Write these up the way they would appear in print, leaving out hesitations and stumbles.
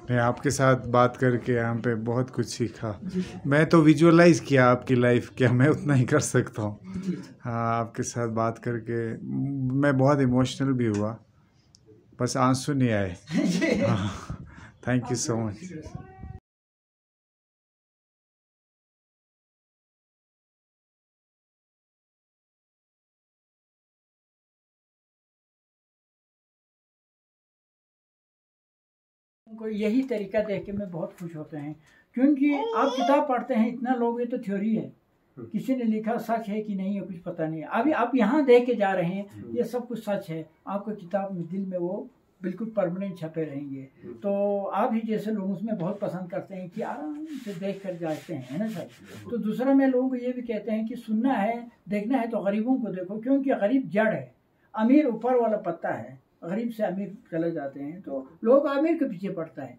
मैं आपके साथ बात करके यहाँ पे बहुत कुछ सीखा। मैं तो विजुअलाइज किया आपकी लाइफ, क्या मैं उतना ही कर सकता हूँ। हाँ, आपके साथ बात करके मैं बहुत इमोशनल भी हुआ, बस आंसू नहीं आए। हाँ, थैंक यू सो मच। उनको यही तरीका देख के मैं बहुत खुश होते हैं, क्योंकि आप किताब पढ़ते हैं इतना लोग, ये तो थ्योरी है, किसी ने लिखा सच है कि नहीं है कुछ पता नहीं है। अभी आप यहाँ देख के जा रहे हैं, ये सब कुछ सच है, आपको किताब में दिल में वो बिल्कुल परमानेंट छपे रहेंगे। तो आप ही जैसे लोग उसमें बहुत पसंद करते हैं कि आराम से देख कर जाते हैं, है ना सर। तो दूसरा मैं लोगों को ये भी कहते हैं कि सुनना है देखना है तो गरीबों को देखो, क्योंकि गरीब जड़ है, अमीर ऊपर वाला पत्ता है। गरीब से अमीर चले जाते हैं तो लोग अमीर के पीछे पड़ता है,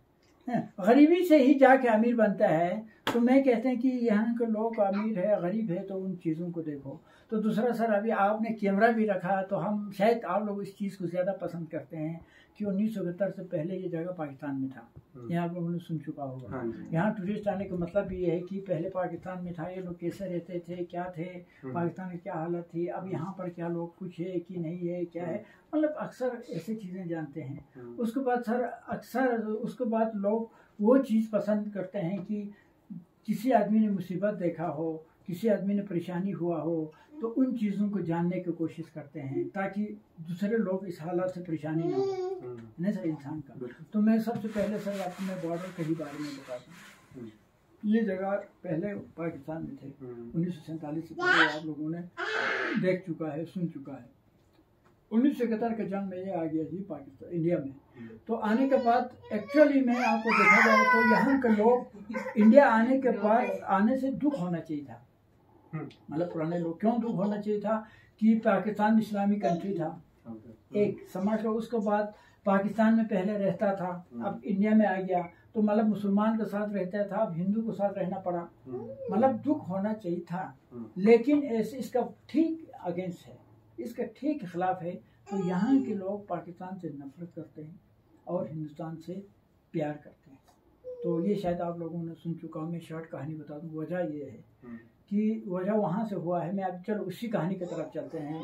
गरीबी से ही जाके अमीर बनता है। तो मैं कहते हैं कि यहाँ के लोग अमीर है गरीब है तो उन चीज़ों को देखो। तो दूसरा सर, अभी आपने कैमरा भी रखा तो हम शायद आप लोग इस चीज़ को ज़्यादा पसंद करते हैं कि 1971 से पहले ये जगह पाकिस्तान में था। यहाँ आप लोगों ने सुन चुका होगा। यहाँ टूरिस्ट आने का मतलब भी ये है कि पहले पाकिस्तान में था, ये लोग कैसे रहते थे, क्या थे, पाकिस्तान की क्या हालत थी, अब यहाँ पर क्या लोग कुछ है कि नहीं है, क्या है, मतलब अक्सर ऐसी चीज़ें जानते हैं। उसके बाद सर अक्सर उसके बाद लोग वो चीज़ पसंद करते हैं कि किसी आदमी ने मुसीबत देखा हो, किसी आदमी ने परेशानी हुआ हो, तो उन चीज़ों को जानने की कोशिश करते हैं ताकि दूसरे लोग इस हालात से परेशानी ना हो, नहीं सर, इंसान का। तो मैं सबसे पहले सर आपको मैं बॉर्डर के ही बारे में बताता हूँ। ये जगह पहले पाकिस्तान में थे, 1947 से पहले आप लोगों ने देख चुका है, सुन चुका है। 1971 का जन्म में ये आ गया जी पाकिस्तान, इंडिया में। तो आने के बाद एक्चुअली में आपको देखा जाए तो यहाँ के लोग इंडिया आने के बाद आने से दुख होना चाहिए था, मतलब पुराने लोग क्यों दुख होना चाहिए था कि पाकिस्तान इस्लामिक कंट्री था, एक समाज का। उसके बाद पाकिस्तान में पहले रहता था, अब इंडिया में आ गया तो मतलब मुसलमान के साथ रहता था, अब हिंदू के साथ रहना पड़ा, मतलब दुख होना चाहिए था। लेकिन ऐसे इसका ठीक अगेंस्ट है, इसका ठीक खिलाफ है। तो यहाँ के लोग पाकिस्तान से नफरत करते हैं और हिंदुस्तान से प्यार करते हैं। तो ये शायद आप लोगों ने सुन चुका हूँ, मैं शॉर्ट कहानी बता दूँ। वजह ये है कि वजह वहाँ से हुआ है, मैं अब चलो उसी कहानी की तरफ चलते हैं।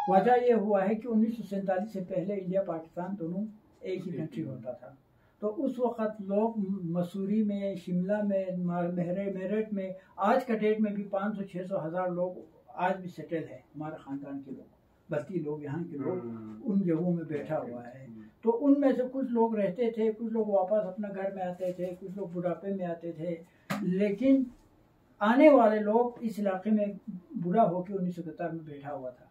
वजह ये हुआ है कि 1947 से पहले इंडिया पाकिस्तान दोनों एक ही कंट्री होता था। तो उस वक़्त लोग मसूरी में, शिमला में, मेरठ में, आज का डेट में भी 500-600 हज़ार लोग आज भी सेटल है, हमारे ख़ानदान के लोग, बस्ती लोग, यहाँ के लोग उन जगहों में बैठा हुआ है। तो उनमें से कुछ लोग रहते थे, कुछ लोग वापस अपना घर में आते थे, कुछ लोग बुढ़ापे में आते थे। लेकिन आने वाले लोग इस इलाके में बुरा होकर 1971 में बैठा हुआ था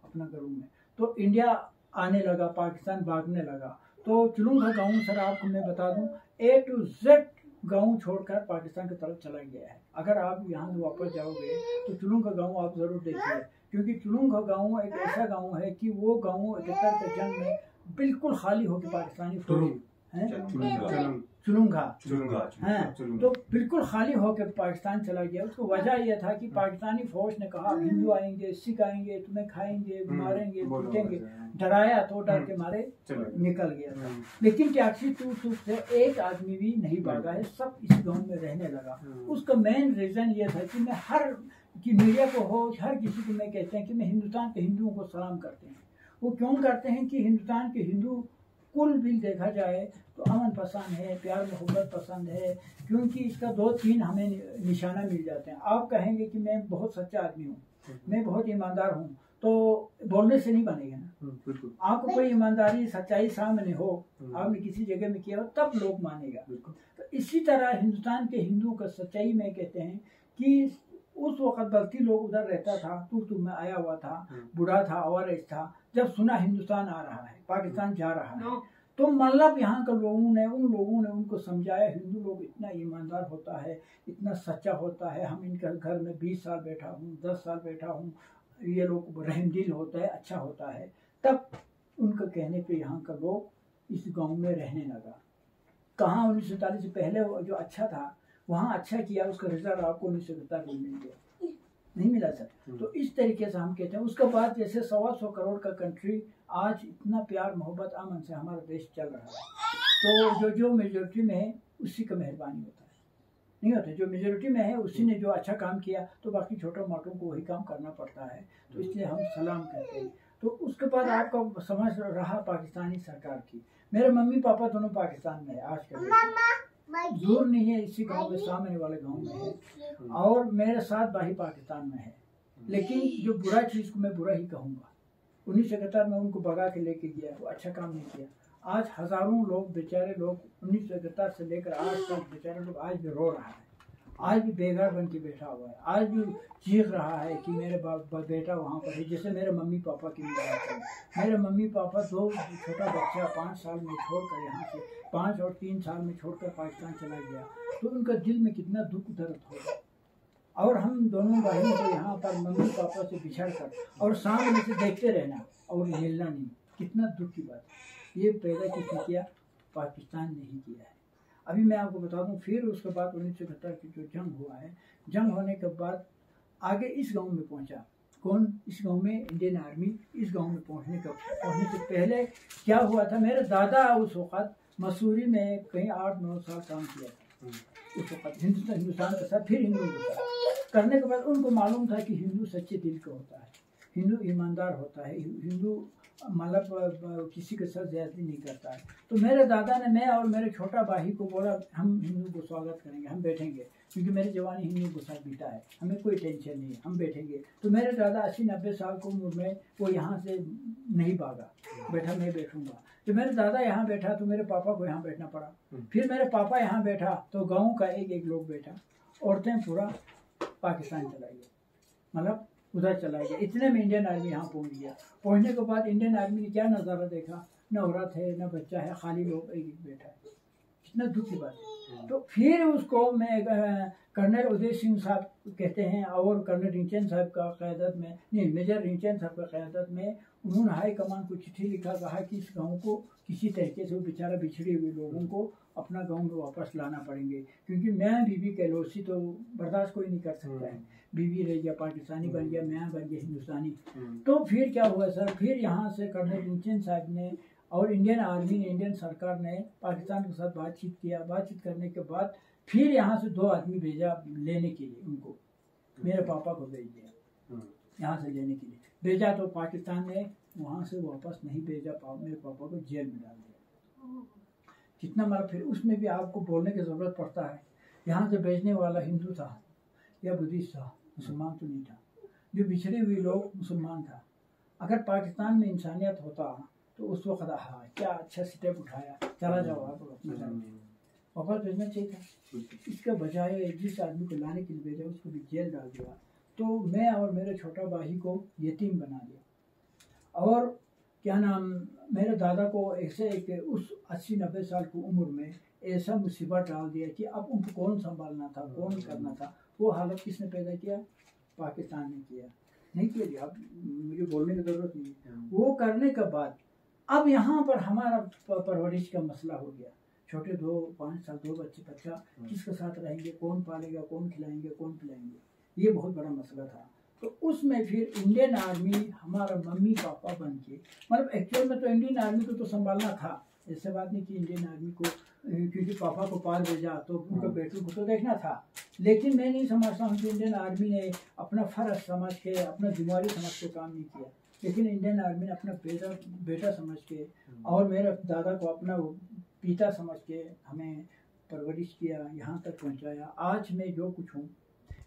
अपना घरों में। तो इंडिया आने लगा, पाकिस्तान भागने लगा। तो चुलुंगा गाँव सर आपको मैं बता दूं, A to Z गाँव छोड़कर पाकिस्तान की तरफ चला गया है। अगर आप यहाँ से वापस जाओगे तो चुलुंगा गाँव आप जरूर देखिए, क्योंकि चुलुंगा गाँव एक ऐसा गाँव है कि वो गाँव 71 के जंग में बिल्कुल खाली होकर पाकिस्तानी फौज चुलुंगा हाँ, तो बिल्कुल खाली होकर पाकिस्तान चला गया। उसको वजह यह था कि पाकिस्तानी फौज ने कहा हिंदू आएंगे, सिख आएंगे, तुम्हें खाएंगे, मारेंगे, पीटेंगे, डराया तो डर के मारे निकल गया था। लेकिन टैक्सी टूट से एक आदमी भी नहीं भागा है, सब इस गांव में रहने लगा। उसका मेन रीजन ये था कि मैं हर की मीडिया को हो, हर किसी को मैं कहते हैं कि मैं हिंदुस्तान के हिंदुओं को सलाम करते हैं। वो क्यों करते हैं कि हिंदुस्तान के हिंदू कुल भी देखा जाए तो अमन पसंद है, प्यार मोहब्बत पसंद है, क्योंकि इसका 2-3 हमें निशाना मिल जाते हैं। आप कहेंगे कि मैं बहुत सच्चा आदमी हूँ, मैं बहुत ईमानदार हूँ, तो बोलने से नहीं बनेगा ना। आपको कोई ईमानदारी सच्चाई सामने हो, आपने किसी जगह में किया हो, तब लोग मानेगा। तो इसी तरह हिंदुस्तान के हिंदू का सच्चाई में कहते हैं कि उस वक्त बल्कि लोग उधर रहता था, तू में आया हुआ था, बूढ़ा था, अवरेज था। जब सुना हिंदुस्तान आ रहा है, पाकिस्तान जा रहा है, तो मतलब यहाँ के लोगों ने उनको समझाया हिंदू लोग इतना ईमानदार होता है, इतना सच्चा होता है। हम इनके घर में 20 साल बैठा हूँ, 10 साल बैठा हूँ, ये लोग रहमदिल होता है, अच्छा होता है। तब उनके कहने पे यहाँ का लोग इस गांव में रहने लगा। कहाँ 1947 से पहले जो अच्छा था वहाँ अच्छा किया, उसका रिजल्ट आपको 1971 में मिल गया, नहीं मिला सर। तो इस तरीके से हम कहते हैं। उसके बाद जैसे 125 करोड़ का कंट्री आज इतना प्यार मोहब्बत अमन से हमारा देश चल रहा है। तो जो मेजोरिटी में है उसी का मेहरबानी होता है, नहीं होता। जो मेजोरिटी में है उसी ने जो अच्छा काम किया तो बाकी छोटों मोटों को वही काम करना पड़ता है, तो इसलिए हम सलाम कहते हैं। तो उसके बाद आपका समझ रहा पाकिस्तानी सरकार की। मेरे मम्मी पापा दोनों पाकिस्तान में है, आज के दूर नहीं है, इसी गांव में, सामने वाले गांव में है, और मेरे साथ भाई पाकिस्तान में है। लेकिन जो बुरा चीज़ को मैं बुरा ही कहूँगा, 1971 में उनको भगा के लेके गया, वो अच्छा काम नहीं किया। आज हजारों लोग, बेचारे लोग 1971 से लेकर आज तक बेचारे लोग आज भी रो रहा है, आज भी बेघर बन के बैठा हुआ है, आज भी चीख रहा है कि मेरे बेटा वहाँ पर है। जैसे मेरे मम्मी पापा की बात है, मेरे मम्मी पापा दो छोटा बच्चा 5 साल में छोड़कर, यहाँ से 5 और 3 साल में छोड़कर पाकिस्तान चला गया, तो उनका दिल में कितना दुख दर्द होगा। और हम दोनों भाइयों को यहाँ पर मम्मी पापा से बिछड़ कर और सामने से देखते रहना और मिलना नहीं, कितना दुख की बात है। ये पैदा किसने किया? पाकिस्तान ने ही किया है। अभी मैं आपको बता दूं, फिर उसके बाद 1971 की जो जंग हुआ है, जंग होने के बाद आगे इस गांव में पहुंचा कौन? इस गांव में इंडियन आर्मी। इस गांव में पहुंचने से पहले क्या हुआ था, मेरे दादा उस वक़्त मसूरी में कहीं 8-9 साल काम किया था। उस वक़्त हिंदुस्तान के साथ, फिर हिंदुस्तान करने के बाद उनको मालूम था कि हिंदू सच्चे दिल का होता है, हिंदू ईमानदार होता है, हिंदू मतलब किसी के साथ ज्यादती नहीं करता है। तो मेरे दादा ने, मैं और मेरे छोटा भाई को बोला, हम हिंदू को स्वागत करेंगे, हम बैठेंगे, क्योंकि मेरी जवानी हिंदू के साथ बीता है, हमें कोई टेंशन नहीं है, हम बैठेंगे। तो मेरे दादा 80-90 साल की उम्र में वो यहाँ से नहीं भागा, बैठा मैं बैठूंगा। तो मेरे दादा यहाँ बैठा तो मेरे पापा को यहाँ बैठना पड़ा, फिर मेरे पापा यहाँ बैठा तो गाँव का एक लोग बैठा, औरतें पूरा पाकिस्तान चला गया, मतलब उधर चला गया। इतने में इंडियन आर्मी यहाँ पहुँच गया। पहुँचने के बाद इंडियन आर्मी ने क्या नज़ारा देखा, न औरत है न बच्चा है, खाली लोग एक बैठा है, कितना दुख की बात है। तो फिर उसको मैं कर्नल उदय सिंह साहब कहते हैं, और कर्नल रिंचन साहब का क़यादत में, नहीं मेजर रिंचन साहब का क़यादत में, उन्होंने हाई कमान को चिट्ठी लिखा, कहा कि इस गाँव को किसी तरीके से, वो बेचारा बिछड़े हुए लोगों को अपना गाँव में वापस लाना पड़ेंगे, क्योंकि मैं बीबी के लोसी तो बर्दाश्त कोई नहीं कर सकता है, बीवी रह गया पाकिस्तानी बन गया, मैं बन गया हिंदुस्तानी। तो फिर क्या हुआ सर, फिर यहाँ से कर्नल रिंचन साहब ने और इंडियन आर्मी ने, इंडियन सरकार ने पाकिस्तान के साथ बातचीत किया। बातचीत करने के बाद फिर यहाँ से 2 आदमी भेजा लेने के लिए, उनको मेरे पापा को भेज दिया यहाँ से लेने के लिए भेजा। तो पाकिस्तान ने वहाँ से वापस नहीं भेजा, मेरे पापा को जेल में डाल दिया। कितना मतलब, फिर उसमें भी आपको बोलने की ज़रूरत पड़ता है, यहाँ से भेजने वाला हिंदू था या बुद्धिस्ट था, मुसलमान तो नहीं था। जो बिछड़े हुए लोग मुसलमान था। अगर पाकिस्तान में इंसानियत होता तो उस वक्त हाँ क्या अच्छा स्टेप उठाया, चला जाओ आप अपने घर में, वापस भेजना चाहिए था। इसका बजाय जिस आदमी को लाने के लिए भेजा उसको भी जेल डाल दिया। तो मैं और मेरे छोटा भाई को यतीम बना दिया। और क्या नाम, मेरे दादा को ऐसे एक उस 80-90 साल की उम्र में ऐसा मुसीबत डाल दिया कि अब उनको कौन संभालना था, कौन करना था। वो हालत किसने पैदा किया? पाकिस्तान ने किया, नहीं किया। अब मुझे बोलने की ज़रूरत नहीं है। वो करने के बाद अब यहाँ पर हमारा परवरिश का मसला हो गया। छोटे 2-5 साल 2 बच्चा किसके साथ रहेंगे, कौन पालेगा, कौन खिलाएंगे, कौन पिलाएंगे, ये बहुत बड़ा मसला था। तो उसमें फिर इंडियन आर्मी हमारा मम्मी पापा बन के, मतलब एक्चुअल में तो इंडियन आर्मी को तो संभालना था, ऐसे बात नहीं कि इंडियन आर्मी को, क्योंकि पापा को पाल भेजा तो उनके बेटों को तो देखना था। लेकिन मैं नहीं समझता हूँ कि इंडियन आर्मी ने अपना फ़र्ज समझ के, अपना जिम्मेदारी समझ के काम नहीं किया। लेकिन इंडियन आर्मी ने अपना बेटा समझ के और मेरे दादा को अपना पिता समझ के हमें परवरिश किया, यहाँ तक पहुँचाया। आज मैं जो कुछ हूँ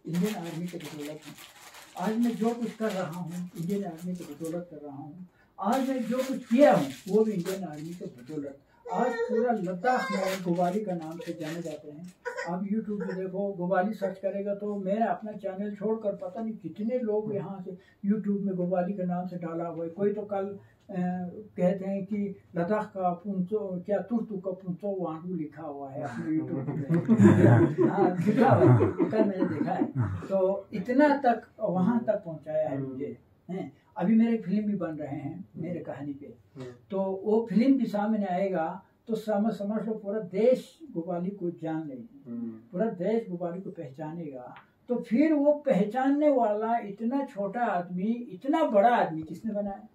इंडियन आर्मी के बदौलत हूँ। आज मैं जो कुछ कर रहा हूँ इंडियन आर्मी के बदौलत कर रहा हूँ। आज मैं जो कुछ किया हूँ वो भी इंडियन आर्मी के बदौलत। आज पूरा लद्दाख में गोवाली का नाम से जाने जाते हैं। आप यूट्यूब पे देखो, गोवाली सर्च करेगा तो मेरा अपना चैनल छोड़कर पता नहीं कितने लोग यहाँ से यूट्यूब में गोवाली के नाम से डाला हुआ है। कोई तो कल कहते हैं कि लद्दाख का पुंचो, क्या तुर्तु का पुंचो वांडू लिखा हुआ है अपने यूट्यूब पे। हाँ लिखा हुआ है, कल मैंने देखा है। तो इतना तक वहाँ तक पहुँचाया है मुझे, हैं। अभी मेरे फिल्म भी बन रहे हैं मेरे कहानी पे, तो वो फिल्म भी सामने आएगा तो समझ लो पूरा देश गोवाली को जान लेगी, पूरा देश गोवाली को पहचानेगा। तो फिर वो पहचानने वाला इतना छोटा आदमी इतना बड़ा आदमी किसने बनाया,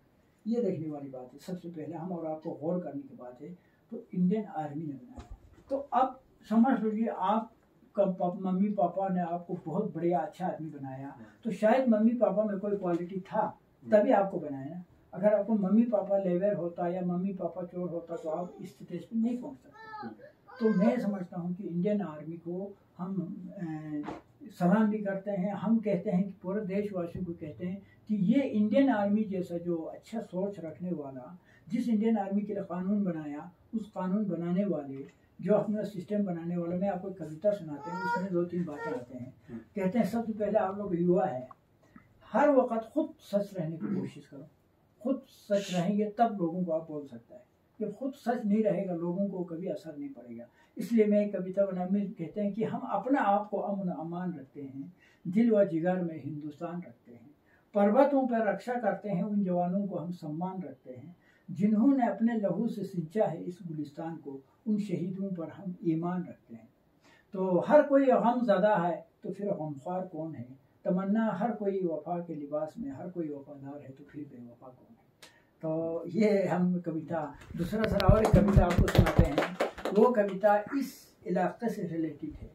ये देखने वाली बात है। सबसे पहले हम और आपको गौर करने की बात है। तो इंडियन आर्मी ने बनाया। तो अब समझ लीजिए आप मम्मी पापा ने आपको बहुत बढ़िया अच्छा आदमी बनाया, तो शायद मम्मी पापा में कोई क्वालिटी था तभी आपको बनाया ना। अगर आपको मम्मी पापा लेबर होता या मम्मी पापा चोर होता तो आप इस स्टेज पे नहीं पहुंच सकते। तो मैं समझता हूँ कि इंडियन आर्मी को हम सलाम भी करते हैं। हम कहते हैं कि पूरे देशवासियों को कहते हैं कि ये इंडियन आर्मी जैसा जो अच्छा सोच रखने वाला, जिस इंडियन आर्मी के लिए कानून बनाया, उस कानून बनाने वाले, जो अपना सिस्टम बनाने वाले, मैं आपको कविता सुनाते हैं, उसमें 2-3 बातें आते हैं। कहते हैं सबसे पहले आप लोग युवा है, हर वक्त खुद सच रहने की कोशिश करो। खुद सच रहेंगे तब लोगों को आप बोल सकता है। जब खुद सच नहीं रहेगा लोगों को कभी असर नहीं पड़ेगा। इसलिए मैं एक कविता बनाने में कहते हैं कि हम अपना आप को अमन अमान रखते हैं, दिल व जिगर में हिंदुस्तान रखते हैं, पर्वतों पर रक्षा करते हैं, उन जवानों को हम सम्मान रखते हैं, जिन्होंने अपने लहू से सिंचा है इस गुलिस्तान को, उन शहीदों पर हम ईमान रखते हैं। तो हर कोई गम ज़दा है तो फिर गमख्वार कौन है, तमन्ना हर कोई वफा के लिबास में, हर कोई वफादार है तो फिर बेवफा कौन है। तो ये हम कविता, दूसरा सर और एक कविता आपको सुनाते हैं। वो कविता इस इलाके से रिलेटेड है।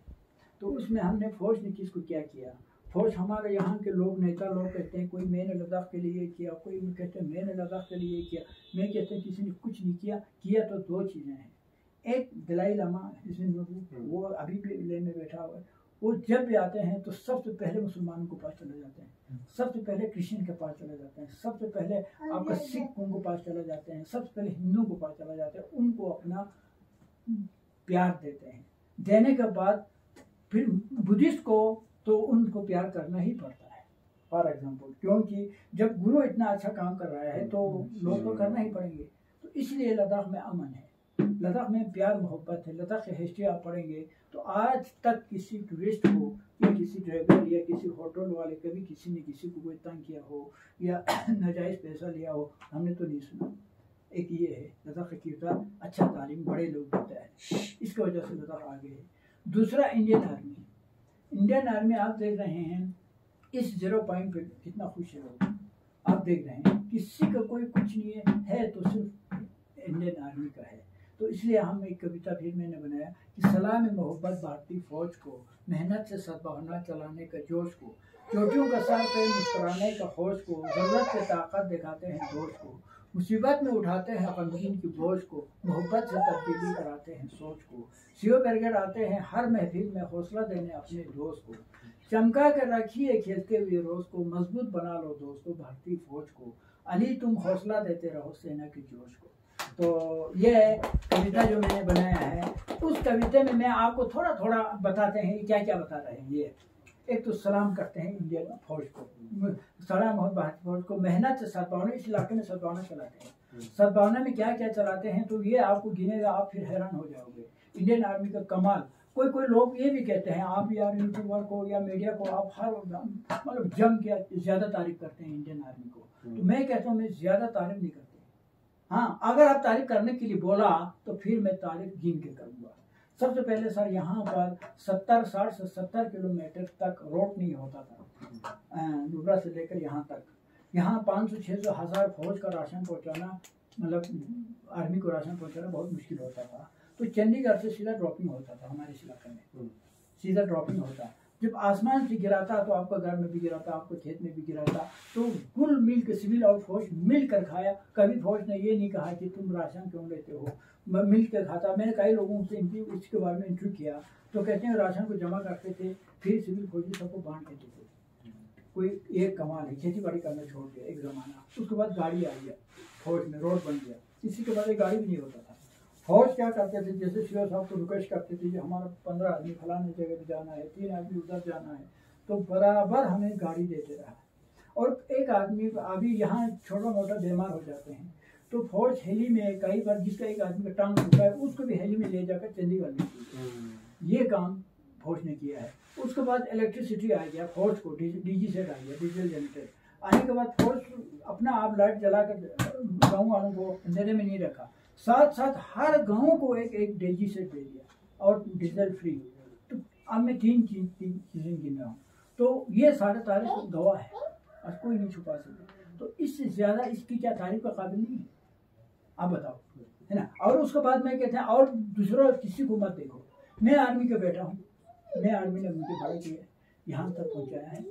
तो उसमें हमने फौज ने किसको क्या किया। फौज हमारे यहाँ के लोग, नेता लोग कहते हैं कोई मैंने लद्दाख के लिए किया, कोई कहते हैं मैंने लद्दाख के लिए किया। मैं कहते हैं किसी ने कुछ नहीं किया। किया तो 2 चीज़ें हैं। एक दलाई लामा जिसमें वो अभी भी ले में बैठा हुआ है, वो जब भी आते हैं तो सबसे पहले मुसलमानों के पास चले जाते हैं, सबसे पहले क्रिश्चियन के पास चले जाते हैं, सबसे पहले आपका सिखों के पास चले जाते हैं, सबसे पहले हिंदुओं के पास चले जाते हैं, उनको अपना प्यार देते हैं। देने के बाद फिर बुद्धिस्ट को तो उनको प्यार करना ही पड़ता है, फॉर एग्जाम्पल, क्योंकि जब गुरु इतना अच्छा काम कर रहा है तो लोग तो करना ही पड़ेंगे। तो इसलिए लद्दाख में अमन है, लद्दाख में प्यार मोहब्बत है। लद्दाख की हिस्ट्री आप पढ़ेंगे तो आज तक किसी टूरिस्ट को या किसी ड्राइवर या किसी होटल वाले कभी किसी ने किसी को कोई तंग किया हो या नाजायज़ पैसा लिया हो, हमने तो नहीं सुना। एक ये है लद्दाख की अच्छा तालीम बड़े लोग देता है, इसकी वजह से लद्दाख आगे है। दूसरा इंडियन आर्मी। इंडियन आर्मी आप देख रहे हैं इस 0 पॉइंट पे कितना खुश है लोग। आप देख रहे हैं किसी का कोई कुछ नहीं है तो सिर्फ इंडियन आर्मी का है। तो इसलिए हम एक कविता फिर मैंने बनाया कि सलाम मोहब्बत भारतीय फौज को, मेहनत से सद्भावना चलाने का जोश को, चोटियों का सर पे मुस्कुराने का होश को, जरूरत से ताकत दिखाते हैं दोस्त को, मुसीबत में उठाते हैं गमगीन की बोझ को, मोहब्बत से तब्दीली कराते हैं सोच को, सीओ ब्रिगेड आते हैं हर महफिल में हौसला देने अपने दोस्त को, चमका कर रखिए खेलते हुए रोज को, मजबूत बना लो दोस्तों भारतीय फौज को, अली तुम हौसला देते रहो सेना के जोश को। तो ये कविता जो मैंने बनाया है, उस कविता में मैं आपको थोड़ा थोड़ा बताते हैं क्या क्या बता रहे हैं। ये एक तो सलाम करते हैं इंडियन फौज को, सलाम और भारतीय फौज को, मेहनत से सद्भावना, इस इलाके में सद्भावना चलाते हैं। सद्भावना में क्या क्या चलाते हैं तो ये आपको गिनेगा, आप फिर हैरान हो जाओगे। इंडियन आर्मी का कमाल, कोई लोग ये भी कहते हैं आप यार यूट्यूबर को या मीडिया को आप हर मतलब जम के ज्यादा तारीफ करते हैं इंडियन आर्मी को। तो मैं कहता हूँ मैं ज्यादा तारीफ नहीं करता। हाँ, अगर आप तारीफ करने के लिए बोला तो फिर मैं तारीफ गिन के करूँगा। सबसे पहले सर यहाँ पर 60 से 70 किलोमीटर तक रोड नहीं होता था, डुबरा से लेकर यहाँ तक। यहाँ 500-600 हज़ार फौज का राशन पहुँचाना, मतलब आर्मी को राशन पहुँचाना बहुत मुश्किल होता था। तो चंडीगढ़ से सीधा ड्रॉपिंग होता था हमारे इस इलाके में, सीधा ड्रॉपिंग होता। जब आसमान से गिराता तो आपका घर में भी गिराता, आपको खेत में भी गिराता। तो कुल मिल के सिविल और फौज मिल कर खाया। कभी फौज ने ये नहीं कहा कि तुम राशन क्यों लेते हो, मिल कर खाता। मैंने कई लोगों से इसके बारे में इंटरव्यू किया तो कहते हैं राशन को जमा करते थे, फिर सिविल फौजी सबको बांट देते थे। कोई एक कमाल है, खेती बाड़ी करना छोड़ दिया एक ज़माना। उसके बाद गाड़ी आ गया फौज में, रोड बन गया, इसी के बाद एक गाड़ी भी नहीं होता था। फौज क्या करते थे, जैसे सीओ साहब को रिक्वेस्ट करते थे कि हमारा 15 आदमी फलाने जगह पे जाना है, 3 आदमी उधर जाना है, तो बराबर हमें गाड़ी देते रहा। और एक आदमी अभी यहाँ छोटा मोटा बीमार हो जाते हैं तो फौज हेली में कई बार, जिसका एक आदमी का टांग टूटा है उसको भी हेली में ले जाकर चंडीगढ़ ले गई। ये काम फौज ने किया है। उसके बाद इलेक्ट्रिसिटी आ गया फौज को, डीजी सेट आ गया, डीजल जनरेटर आने के बाद फौज अपना आप लाइट जलाकर गाँव वालों को अंधेरे में नहीं रखा, साथ साथ हर गांव को एक डीजी सेट दे दिया और डीजल फ्री। तो अब मैं तीन चीज़ें गिन रहा हूँ। तो ये सारे तारीफ गवाह है, आज कोई नहीं छुपा सकता। तो इससे ज़्यादा इसकी क्या तारीफ का काबिल नहीं है, आप बताओ। है ना। और उसके बाद मैं कहते हैं और दूसरा किसी को मत देखो, मैं आर्मी का बेटा हूँ, मैं आर्मी ने मुझे बड़ा किया, यहाँ तक पहुँचाया है,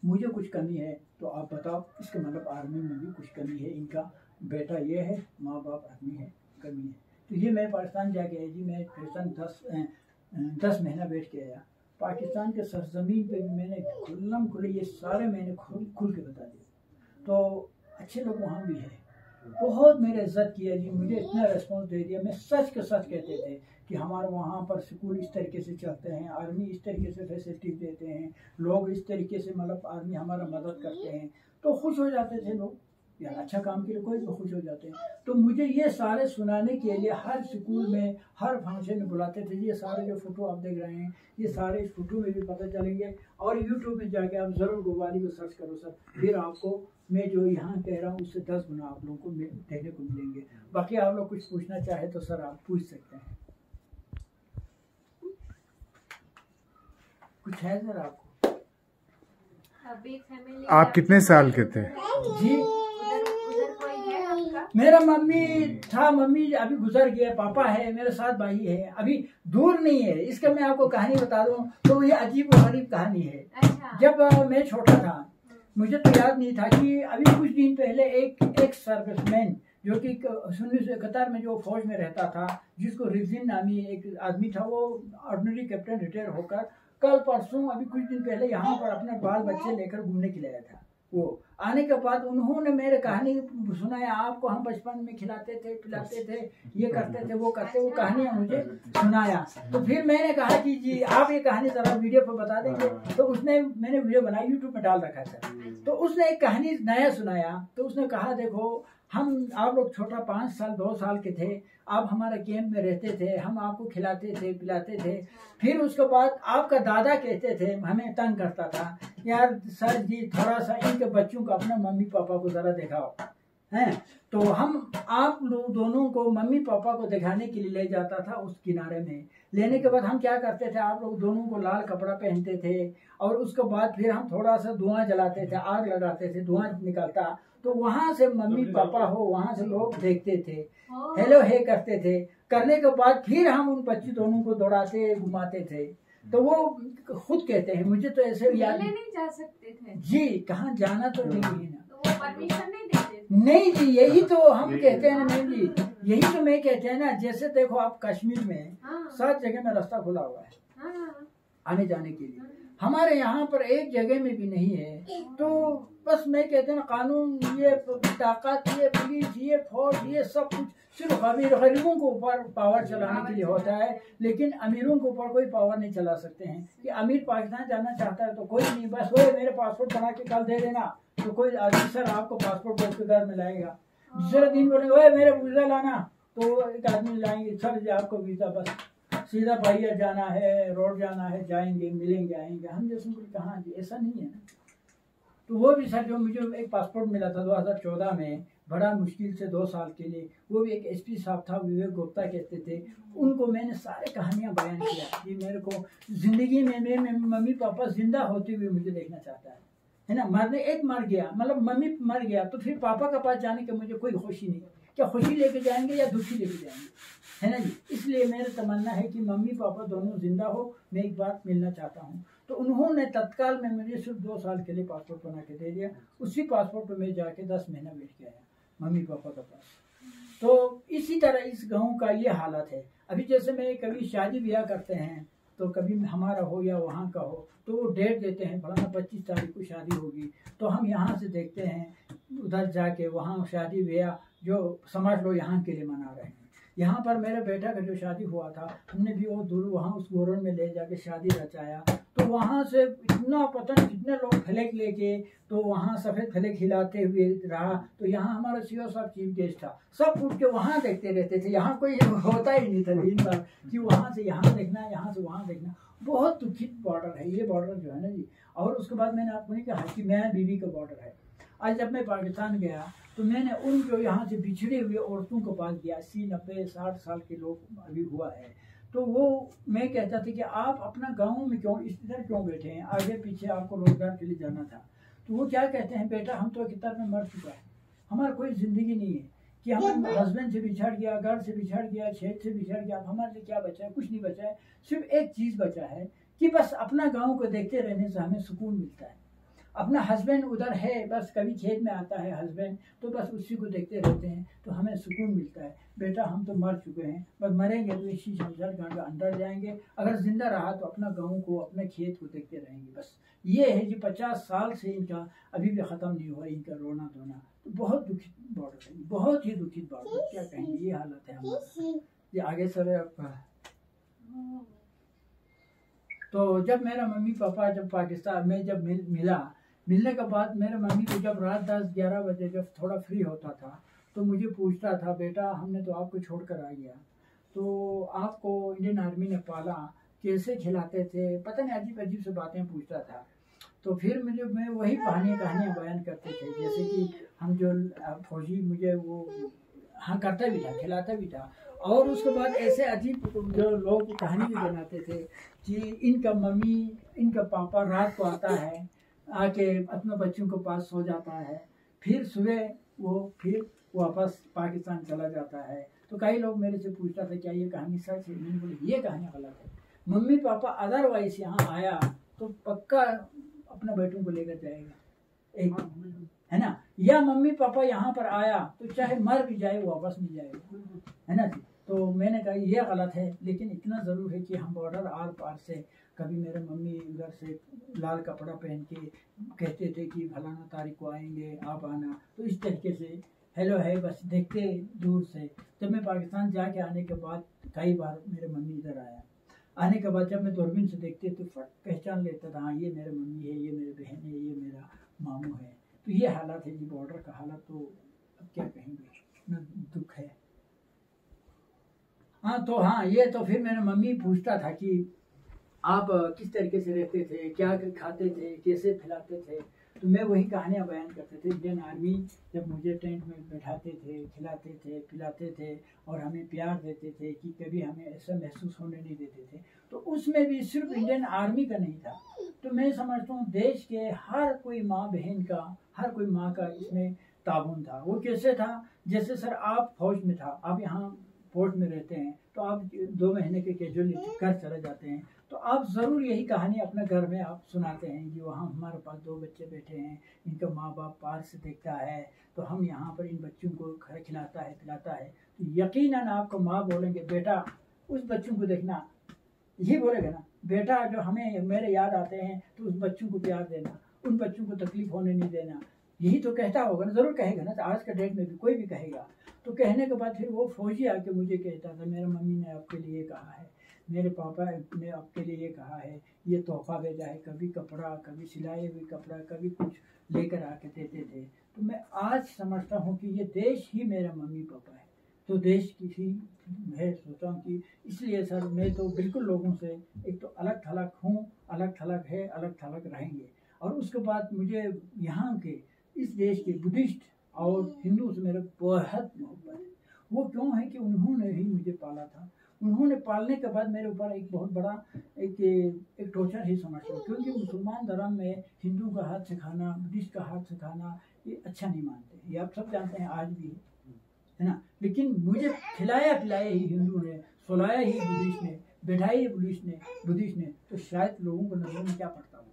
मुझे कुछ कमी है तो आप बताओ, इसका मतलब आर्मी में भी कुछ कमी है, इनका बेटा ये है, माँ बाप आर्मी है, कमी है। तो ये मैं पाकिस्तान जाके आया जी, मैं पाकिस्तान 10 महीना बैठ के आया। पाकिस्तान के सरजमीन पे भी मैंने खुल्लम खुले ये सारे मैंने खुल के बता दिए। तो अच्छे लोग वहाँ भी हैं, बहुत मेरे इज्जत किया जी, मुझे इतना रिस्पॉन्स दे दिया। मैं सच के सच कहते थे कि हमारे वहाँ पर स्कूल इस तरीके से चलते हैं, आर्मी इस तरीके से फैसिलिटी देते हैं, लोग इस तरीके से मतलब आर्मी हमारा मदद करते हैं, तो खुश हो जाते थे लोग, यार अच्छा काम के लिए कोई भी खुश हो जाते हैं। तो मुझे ये सारे सुनाने के लिए हर स्कूल में हर फंक्शन में बुलाते थे। ये सारे जो फोटो आप देख रहे हैं, ये सारे इस फोटो में भी पता चलेंगे, और यूट्यूब में जाके आप ज़रूर गोवाली को सर्च करो सर, फिर आपको मैं जो यहाँ कह रहा हूँ उससे 10 गुना आप लोगों को देखने को मिलेंगे। बाकी आप लोग कुछ पूछना चाहे तो सर आप पूछ सकते हैं, कुछ है सर आपको? आप कितने साल के थे जी? मेरा मम्मी था, मम्मी अभी गुजर गया, पापा है, मेरे साथ भाई है, अभी दूर नहीं है। इसका मैं आपको कहानी बता दूं तो ये अजीब और गरीब कहानी है। जब मैं छोटा था, मुझे तो याद नहीं था कि अभी कुछ दिन पहले एक सर्विसमैन जो कि 1971 में जो फौज में रहता था, जिसको रिजविन नामी एक आदमी था, वो ऑर्डिनरी कैप्टन रिटायर होकर कल परसों अभी कुछ दिन पहले यहाँ पर अपने बाल बच्चे लेकर घूमने के लिए आया था। वो आने के बाद उन्होंने मेरे कहानी सुनाया, आपको हम बचपन में खिलाते थे, पिलाते थे, ये करते थे, वो करते, वो कहानियां मुझे सुनाया। तो फिर मैंने कहा कि जी आप ये कहानी जरा वीडियो पर बता देंगे। तो उसने, मैंने वीडियो बनाई, यूट्यूब में डाल रखा था। तो उसने एक कहानी नया सुनाया। तो उसने कहा देखो, आप लोग छोटा 5 साल 2 साल के थे, आप हमारे कैंप में रहते थे, हम आपको खिलाते थे, पिलाते थे। फिर उसके बाद आपका दादा कहते थे, हमें तंग करता था, यार सर जी थोड़ा सा इनके बच्चों को अपने मम्मी पापा को जरा दिखाओ, हैं। तो हम आप लोग दोनों को मम्मी पापा को दिखाने के लिए ले जाता था उस किनारे में। लेने के बाद हम क्या करते थे, आप लोग दोनों को लाल कपड़ा पहनते थे, और उसके बाद फिर हम थोड़ा सा धुआं जलाते थे, आग लगाते थे, धुआं निकलता, तो वहां से मम्मी पापा हो, वहां से लोग देखते थे, हेलो हे करते थे। करने के बाद फिर हम उन बच्चे दोनों को दौड़ाते घुमाते थे। तो वो खुद कहते हैं, मुझे तो ऐसे याद नहीं जा सकते थे जी, कहाँ जाना तो नहीं है ना, तो वो परमिशन नहीं देते? नहीं जी, यही तो हम कहते हैं ना, नहीं जी, यही तो मैं कहते हैं ना। जैसे देखो आप कश्मीर में 7 जगह में रास्ता खुला हुआ है आने जाने के लिए, हमारे यहाँ पर एक जगह में भी नहीं है। तो बस मैं कहते हैं ना, कानून, ये ताकत, ये पुलिस, ये फौज, ये सब कुछ सिर्फ गरीबों के ऊपर पावर चलाने के लिए होता है, लेकिन अमीरों के ऊपर कोई पावर नहीं चला सकते हैं। कि अमीर पाकिस्तान जाना चाहता है तो कोई नहीं, बस वो मेरे पासपोर्ट बना के कल दे देना, तो कोई आदमी सर आपको पासपोर्ट आपके घर में लाएगा। दूसरे दिन बोलेंगे ओए मेरे वीजा लाना, तो एक आदमी लाएंगे, सर जी आपको वीजा, बस सीधा भाइया जाना है, रोड जाना है, जाएंगे, मिलेंगे, आएंगे। हम जैसे कहाँ जी, ऐसा नहीं है ना। तो वो भी सर, जो मुझे एक पासपोर्ट मिला था 2014 में, बड़ा मुश्किल से 2 साल के लिए, वो भी एक एसपी साहब था, विवेक गुप्ता कहते थे, उनको मैंने सारे कहानियां बयान किया कि मेरे को जिंदगी में मेरे मम्मी पापा जिंदा होते हुए मुझे देखना चाहता है ना। मरने, एक मर गया, मतलब मम्मी मर गया, तो फिर पापा का पास जाने के मुझे कोई खुशी नहीं। क्या खुशी लेके जाएंगे या दुखी लेके जाएंगे, है ना जी। इसलिए मेरा तमन्ना है कि मम्मी पापा दोनों जिंदा हो, मैं एक बार मिलना चाहता हूँ। तो उन्होंने तत्काल में मुझे सिर्फ 2 साल के लिए पासपोर्ट बना के दे दिया। उसी पासपोर्ट पर मैं जाके 10 महीना बैठ के आया मम्मी पापा के पास। तो इसी तरह इस गाँव का ये हालत है। अभी जैसे मैं कभी शादी ब्याह करते हैं, तो कभी हमारा हो या वहाँ का हो, तो वो डेट देते हैं, फलाना 25 तारीख को शादी होगी, तो हम यहाँ से देखते हैं, उधर जाके वहाँ शादी ब्याह जो समझ लो यहाँ के लिए मना रहे हैं। यहाँ पर मेरे बेटा का जो शादी हुआ था, हमने भी वो दूर वहाँ उस गोरन में ले जाके शादी रचाया। तो वहाँ से इतना पता नहीं कितने लोग फ्लैग लेके, तो वहाँ सफ़ेद फ्लैग हिलाते हुए रहा। तो यहाँ हमारा सीओ साहब चीफ गेस्ट था, सब उठ के वहाँ देखते रहते थे। यहाँ कोई होता ही नहीं था दिन भर कि वहाँ से यहाँ देखना, यहाँ से वहाँ देखना। बहुत दुखित बॉर्डर है ये बॉर्डर जो है ना जी। और उसके बाद मैंने आपको नहीं कहा कि मैं बीवी का बॉर्डर है। आज जब मैं पाकिस्तान गया तो मैंने उन जो यहाँ से बिछड़े हुए औरतों के पास गया, 80 90 60 साल के लोग अभी हुआ है। तो वो मैं कहता था कि आप अपना गाँव में क्यों इस तरह क्यों बैठे हैं, आगे पीछे आपको रोजगार के लिए जाना था। तो वो क्या कहते हैं, बेटा हम तो किताब में मर चुका है, हमारा कोई ज़िंदगी नहीं है, कि हम हस्बैंड से बिछड़ गया, घर से बिछड़ गया, क्षेत्र से बिछड़ गया, अब हमारे लिए क्या बचा है? कुछ नहीं बचा है। सिर्फ एक चीज़ बचा है कि बस अपना गाँव को देखते रहने से हमें सुकून मिलता है। अपना हस्बैंड उधर है, बस कभी खेत में आता है हस्बैंड, तो बस उसी को देखते रहते हैं तो हमें सुकून मिलता है। बेटा हम तो मर चुके हैं, बस मरेंगे तो इसी शमशान घाट के अंदर जाएंगे, अगर जिंदा रहा तो अपना गाँव को, अपने खेत को देखते रहेंगे। बस ये है कि 50 साल से इनका अभी भी ख़त्म नहीं हुआ, इनका रोना धोना। तो बहुत दुखित बॉर्डर है, बहुत ही दुखित बॉर्डर, क्या कहेंगे, ये हालत है हमारा। ये आगे सर आपका। तो जब मेरा मम्मी पापा जब पाकिस्तान में जब मिलने के बाद मेरे मम्मी को जब रात 10-11 बजे जब थोड़ा फ्री होता था तो मुझे पूछता था, बेटा हमने तो आपको छोड़कर आ गया, तो आपको इंडियन आर्मी ने पाला, कैसे खिलाते थे, पता नहीं अजीब अजीब से बातें पूछता था। तो फिर मैं वही कहानियाँ बयान करते थे, जैसे कि हम जो फौजी, मुझे वो हाँ करता भी था, खिलाता भी था। और उसके बाद ऐसे अजीब जो लोग कहानी भी बनाते थे कि इनका मम्मी, इनका पापा रात को आता है, आके अपने बच्चों के पास सो जाता है, फिर सुबह वो फिर वापस पाकिस्तान चला जाता है। तो कई लोग मेरे से पूछता था क्या ये कहानी सच है? मैंने बोला ये कहानी गलत है। मम्मी पापा अदरवाइज यहाँ आया तो पक्का अपने बेटों को लेकर जाएगा, एक है ना, या मम्मी पापा यहाँ पर आया तो चाहे मर भी जाए वापस नहीं जाएगा, है ना जी। तो मैंने कहा ये गलत है, लेकिन इतना ज़रूर है कि हम बॉर्डर आर पार से, कभी मेरे मम्मी उधर से लाल कपड़ा पहन के कहते थे कि फलाना तारीख को आएंगे, आप आना, तो इस तरीके से हेलो है बस देखते दूर से। जब मैं पाकिस्तान जाके आने के बाद कई बार मेरे मम्मी इधर आया, आने के बाद जब मैं दूरबीन से देखते तो फट पहचान लेता था, हाँ ये मेरे मम्मी है, ये मेरे बहन है, ये मेरा मामू है। तो ये हालत है जी बॉर्डर का हालत, तो अब क्या कहेंगे, इतना दुख है। हाँ ये तो फिर मेरे मम्मी पूछता था कि आप किस तरीके से रहते थे, क्या खाते थे, कैसे खिलाते थे। तो मैं वही कहानियाँ बयान करते थे। इंडियन आर्मी जब मुझे टेंट में बैठाते थे, खिलाते थे, पिलाते थे और हमें प्यार देते थे कि कभी हमें ऐसा महसूस होने नहीं देते थे, तो उसमें भी सिर्फ इंडियन आर्मी का नहीं था। तो मैं समझता हूँ देश के हर कोई माँ बहन का, हर कोई माँ का इसमें ताबून था। वो कैसे था, जैसे सर आप फौज में था, आप यहाँ फौज में रहते हैं तो आप 2 महीने के कैजुअलिटी घर चले जाते हैं, तो आप ज़रूर यही कहानी अपने घर में आप सुनाते हैं कि वहाँ हमारे पास 2 बच्चे बैठे हैं, इनका माँ बाप पार से देखता है, तो हम यहाँ पर इन बच्चों को खिलाता है पिलाता है। तो यकीनन आपको माँ बोलेंगे बेटा उस बच्चों को देखना, ये बोलेगा ना, बेटा जो हमें मेरे याद आते हैं तो उस बच्चों को प्यार देना, उन बच्चों को तकलीफ होने नहीं देना, यही तो कहता होगा ना, ज़रूर कहेगा ना। तो आज के डेट में भी कोई भी कहेगा। तो कहने के बाद फिर वो फौजी आके मुझे कहता था, मेरे मम्मी ने आपके लिए कहा है, मेरे पापा ने आपके लिए ये कहा है, ये तोहफा भेजा है, कभी कपड़ा, कभी सिलाई हुई कपड़ा, कभी कुछ लेकर आके देते थे। तो मैं आज समझता हूँ कि ये देश ही मेरा मम्मी पापा है, तो देश की ही मैं सोचता हूँ कि इसलिए सर मैं तो बिल्कुल लोगों से एक तो अलग थलग हूँ, अलग थलग है, अलग थलग रहेंगे। और उसके बाद मुझे यहाँ के इस देश के बुद्धिस्ट और हिंदू से मेरा बहुत मोहब्बत है। वो क्यों है कि उन्होंने ही मुझे पाला था, उन्होंने पालने के बाद मेरे ऊपर एक बहुत बड़ा एक टॉर्चर ही समझ लो, क्योंकि मुसलमान धर्म में हिंदू का हाथ से खाना, बुद्धिस्ट का हाथ से खाना ये अच्छा नहीं मानते, ये आप सब जानते हैं, आज भी है ना। लेकिन मुझे खिलाया पिलाया ही हिंदू ने, सुलाया ही बुद्धिस्ट ने, बैठाई ही बुद्धिस्ट ने, तो शायद लोगों को नजर में क्या पड़ता होगा,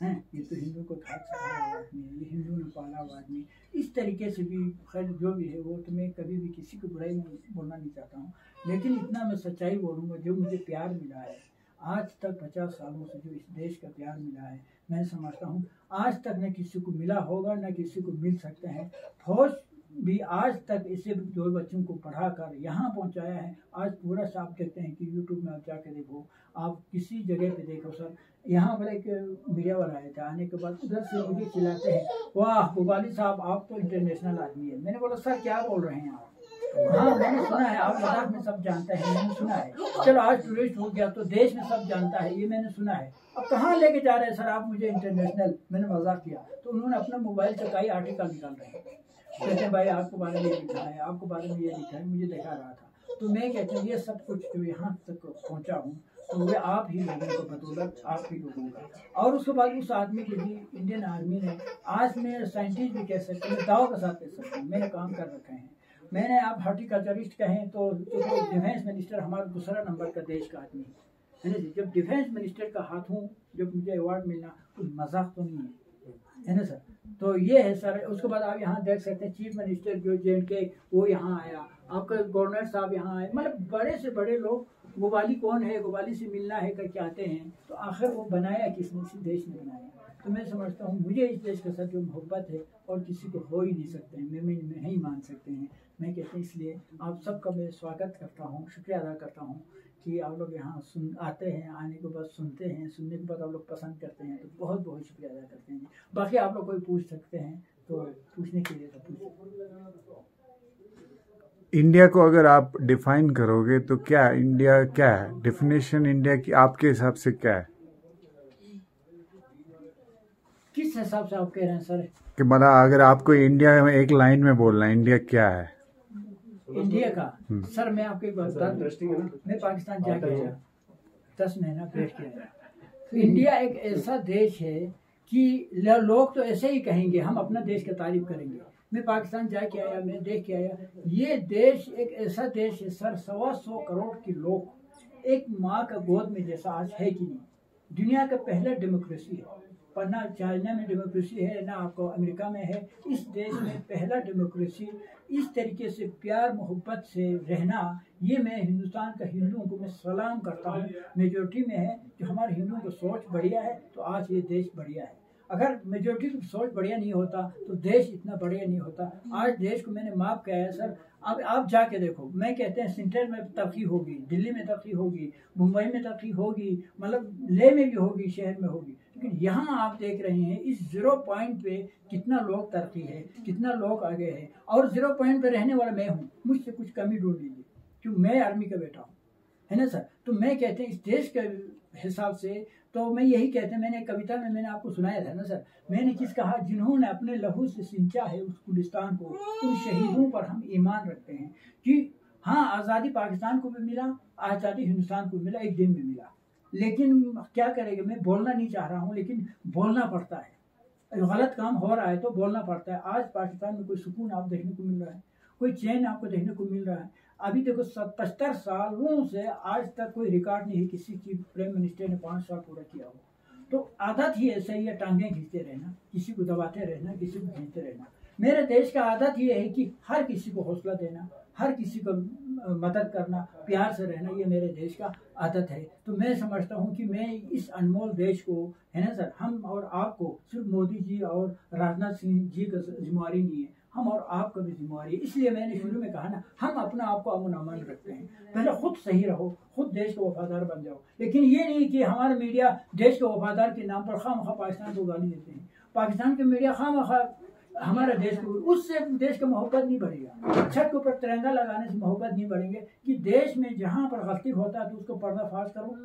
हैं ये तो हिंदू को हाथ से खाया हुआ आदमी है, ये हिंदू ने पाला हुआ आदमी। इस तरीके से भी खैर जो भी है वो, तो मैं कभी भी किसी को बुराई में बोलना नहीं चाहता हूँ, लेकिन इतना मैं सच्चाई बोलूँगा, जो मुझे प्यार मिला है आज तक 50 सालों से, जो इस देश का प्यार मिला है, मैं समझता हूँ आज तक न किसी को मिला होगा, न किसी को मिल सकते हैं। फौज भी आज तक इसे 2 बच्चों को पढ़ाकर यहाँ पहुँचाया है। आज पूरा साफ देखते हैं कि यूट्यूब में आप जाके देखो, आप किसी जगह पे देखो सर, यहाँ पर एक मीडिया वाला आया था, आने के बाद उधर से मुझे खिलाते हैं, वाह बुबाली साहब आप तो इंटरनेशनल आदमी है। मैंने बोला सर क्या बोल रहे हैं आप? हाँ मैंने सुना है, आप लद्दाख में सब जानते हैं, मैंने सुना है। चलो आज टूरिस्ट हो गया तो देश में सब जानता है, ये मैंने सुना है। अब कहाँ लेके जा रहे हैं सर आप मुझे इंटरनेशनल? मैंने मजाक किया, तो उन्होंने अपने मोबाइल से कई आर्टिकल निकाल रहे हैं, कहते हैं भाई आपके बारे में ये लिखा है, आपके बारे में ये लिखा है, मुझे दिखा रहा था। तो मैं कहता हूँ ये सब कुछ जो यहाँ तक पहुँचा हूँ तो वे आप ही लोगों को बदौलत, आप ही लोगों का। और उसके बाद उस आदमी को भी इंडियन आर्मी ने, आज मैं साइंटिस्ट भी कह सकता हूँ, दाव के साथ कह सकता हूँ, मैंने काम कर रखे हैं, मैंने आप हॉर्टिकल्चरिस्ट कहें तो डिफेंस मिनिस्टर हमारा दूसरा नंबर का देश का आदमी है ना जी। जब डिफेंस मिनिस्टर का हाथों जब मुझे अवार्ड मिलना कोई मजाक तो नहीं है ना सर। तो ये है सर। उसके बाद आप यहाँ देख सकते हैं चीफ मिनिस्टर जो J&K वो यहाँ आया, आपका गवर्नर साहब यहाँ आए, मतलब बड़े से बड़े लोग। गोवाली कौन है, गोवाली से मिलना है करके आते हैं। तो आखिर वो बनाया किसने, इसी देश ने बनाया। तो मैं समझता हूँ मुझे इस देश के साथ जो मोहब्बत है और किसी को हो ही नहीं सकते हैं, मैं नहीं मान सकते हैं। मैं कहता हूँ इसलिए आप सबका मैं स्वागत करता हूँ, शुक्रिया अदा करता हूँ कि आप लोग यहाँ आते हैं, आने के बाद सुनते हैं, सुनने के बाद आप लोग पसंद करते हैं, तो बहुत बहुत शुक्रिया अदा करते हैं। बाकी आप लोग कोई पूछ सकते हैं तो पूछने के लिए तो पूछ। इंडिया को अगर आप डिफाइन करोगे तो क्या इंडिया क्या है, डेफिनेशन इंडिया की आपके हिसाब से क्या है? किस हिसाब से आप कह रहे हैं सर? कि मतलब अगर आपको इंडिया में एक लाइन में बोलना है, इंडिया क्या है? इंडिया का सर मैं आपको एक बात बता दूं, मैं पाकिस्तान जाके आया, 10 महीना बैठ के आया। तो इंडिया एक ऐसा देश है कि लोग तो ऐसे ही कहेंगे, हम अपना देश की तारीफ करेंगे। मैं पाकिस्तान जाके आया, मैं देख के आया, ये देश एक ऐसा देश है सर, 125 करोड़ के लोग एक माँ का गोद में जैसा आज है कि नहीं। दुनिया का पहला डेमोक्रेसी है, पर ना चाइना में डेमोक्रेसी है ना आपको अमेरिका में है। इस देश में पहला डेमोक्रेसी, इस तरीके से प्यार मोहब्बत से रहना, ये मैं हिंदुस्तान का हिंदुओं को मैं सलाम करता हूँ। मेजोरिटी में है जो हमारे हिंदुओं को सोच बढ़िया है तो आज ये देश बढ़िया है। अगर मेजोरिटी की सोच बढ़िया नहीं होता तो देश इतना बढ़िया नहीं होता। आज देश को मैंने माफ किया है सर। अब आप जाके देखो, मैं कहते हैं सेंट्रल में तरक्की होगी, दिल्ली में तरक्की होगी, मुंबई में तरक्की होगी, मतलब लेह में भी होगी, शहर में होगी, लेकिन यहाँ आप देख रहे हैं इस 0 पॉइंट पे कितना लोग तरक्की है, कितना लोग आगे है। और 0 पॉइंट पे रहने वाला मैं हूँ, मुझसे कुछ कमी ढूंढ लीजिए क्योंकि मैं आर्मी का बेटा हूँ, है ना सर। तो मैं कहते हैं इस देश के हिसाब से तो मैं यही कहते हैं, मैंने कविता में मैंने आपको सुनाया था ना सर, मैंने किस कहा, जिन्होंने अपने लहू से सिंचा है उस गुलिस्तान को, उन शहीदों पर हम ईमान रखते हैं कि हाँ आज़ादी पाकिस्तान को भी मिला, आज़ादी हिंदुस्तान को मिला, एक दिन में मिला, लेकिन क्या करेंगे। मैं बोलना नहीं चाह रहा हूँ लेकिन बोलना पड़ता है। गलत काम हो रहा है तो बोलना पड़ता है। आज पाकिस्तान में कोई सुकून आप देखने को मिल रहा है, कोई चैन आपको देखने को मिल रहा है। अभी देखो 75 सालों से आज तक कोई रिकॉर्ड नहीं है किसी की प्राइम मिनिस्टर ने 5 साल पूरा किया हो। तो आदत ही ऐसा ही है, टांगें खींचते रहना, किसी को दबाते रहना, किसी को खींचते रहना। मेरे देश का आदत ये है कि हर किसी को हौसला देना, हर किसी को मदद करना, प्यार से रहना, ये मेरे देश का आदत है। तो मैं समझता हूँ कि मैं इस अनमोल देश को, है ना सर, हम और आपको, सिर्फ मोदी जी और राजनाथ सिंह जी का जिम्मेवारी नहीं है, हम और आपका भी जिम्मेवारी है। इसलिए मैंने शुरू में कहा ना, हम अपना आपको अमन अमान रखते हैं। पहले खुद सही रहो, खुद देश के वफादार बन जाओ। लेकिन ये नहीं कि हमारा मीडिया देश के वफादार के नाम पर खामखा पाकिस्तान को गाली देते हैं। पाकिस्तान के मीडिया खामखा हमारा देश को, उससे देश का मोहब्बत नहीं बढ़ेगा। छत के ऊपर तिरंगा लगाने से मोहब्बत नहीं बढ़ेंगे कि देश में जहाँ पर गलती होता है तो उसको पर्दाफाश करो,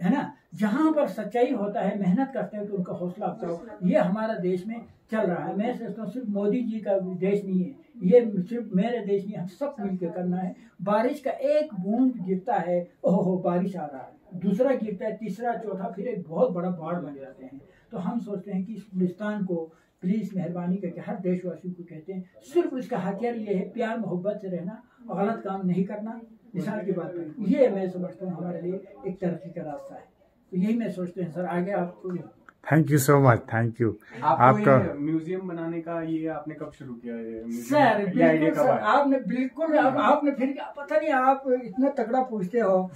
है ना। जहाँ पर सच्चाई होता है, मेहनत करते हैं तो उनका हौसला अफजाओ। ये हमारा देश में चल रहा है। मैं सोचता हूँ सिर्फ मोदी जी का देश नहीं है, ये सिर्फ मेरे देश में हम सब मिलकर करना है। बारिश का एक बूंद गिरता है, ओहो बारिश आ रहा है, दूसरा गिरता है, तीसरा, चौथा, फिर एक बहुत बड़ा बाढ़ बन जाते हैं। तो हम सोचते हैं कि इस हिंदुस्तान को प्लीज मेहरबानी करके हर देशवासी को कहते हैं, सिर्फ उसका हथियार ये है प्यार मोहब्बत से रहना, गलत काम नहीं करना, मिसाल की बात है। ये मैं समझता हूँ हमारे लिए एक तरक्की का रास्ता है। तो यही मैं सोचते हैं सर। आगे आपको thank you so much, thank you. आपका म्यूजियम बनाने का ये आपने कब शुरू किया है? सर बिल्कुल सर, आपने बिल्कुल आपने फिर पता नहीं आप इतना तगड़ा पूछते हो।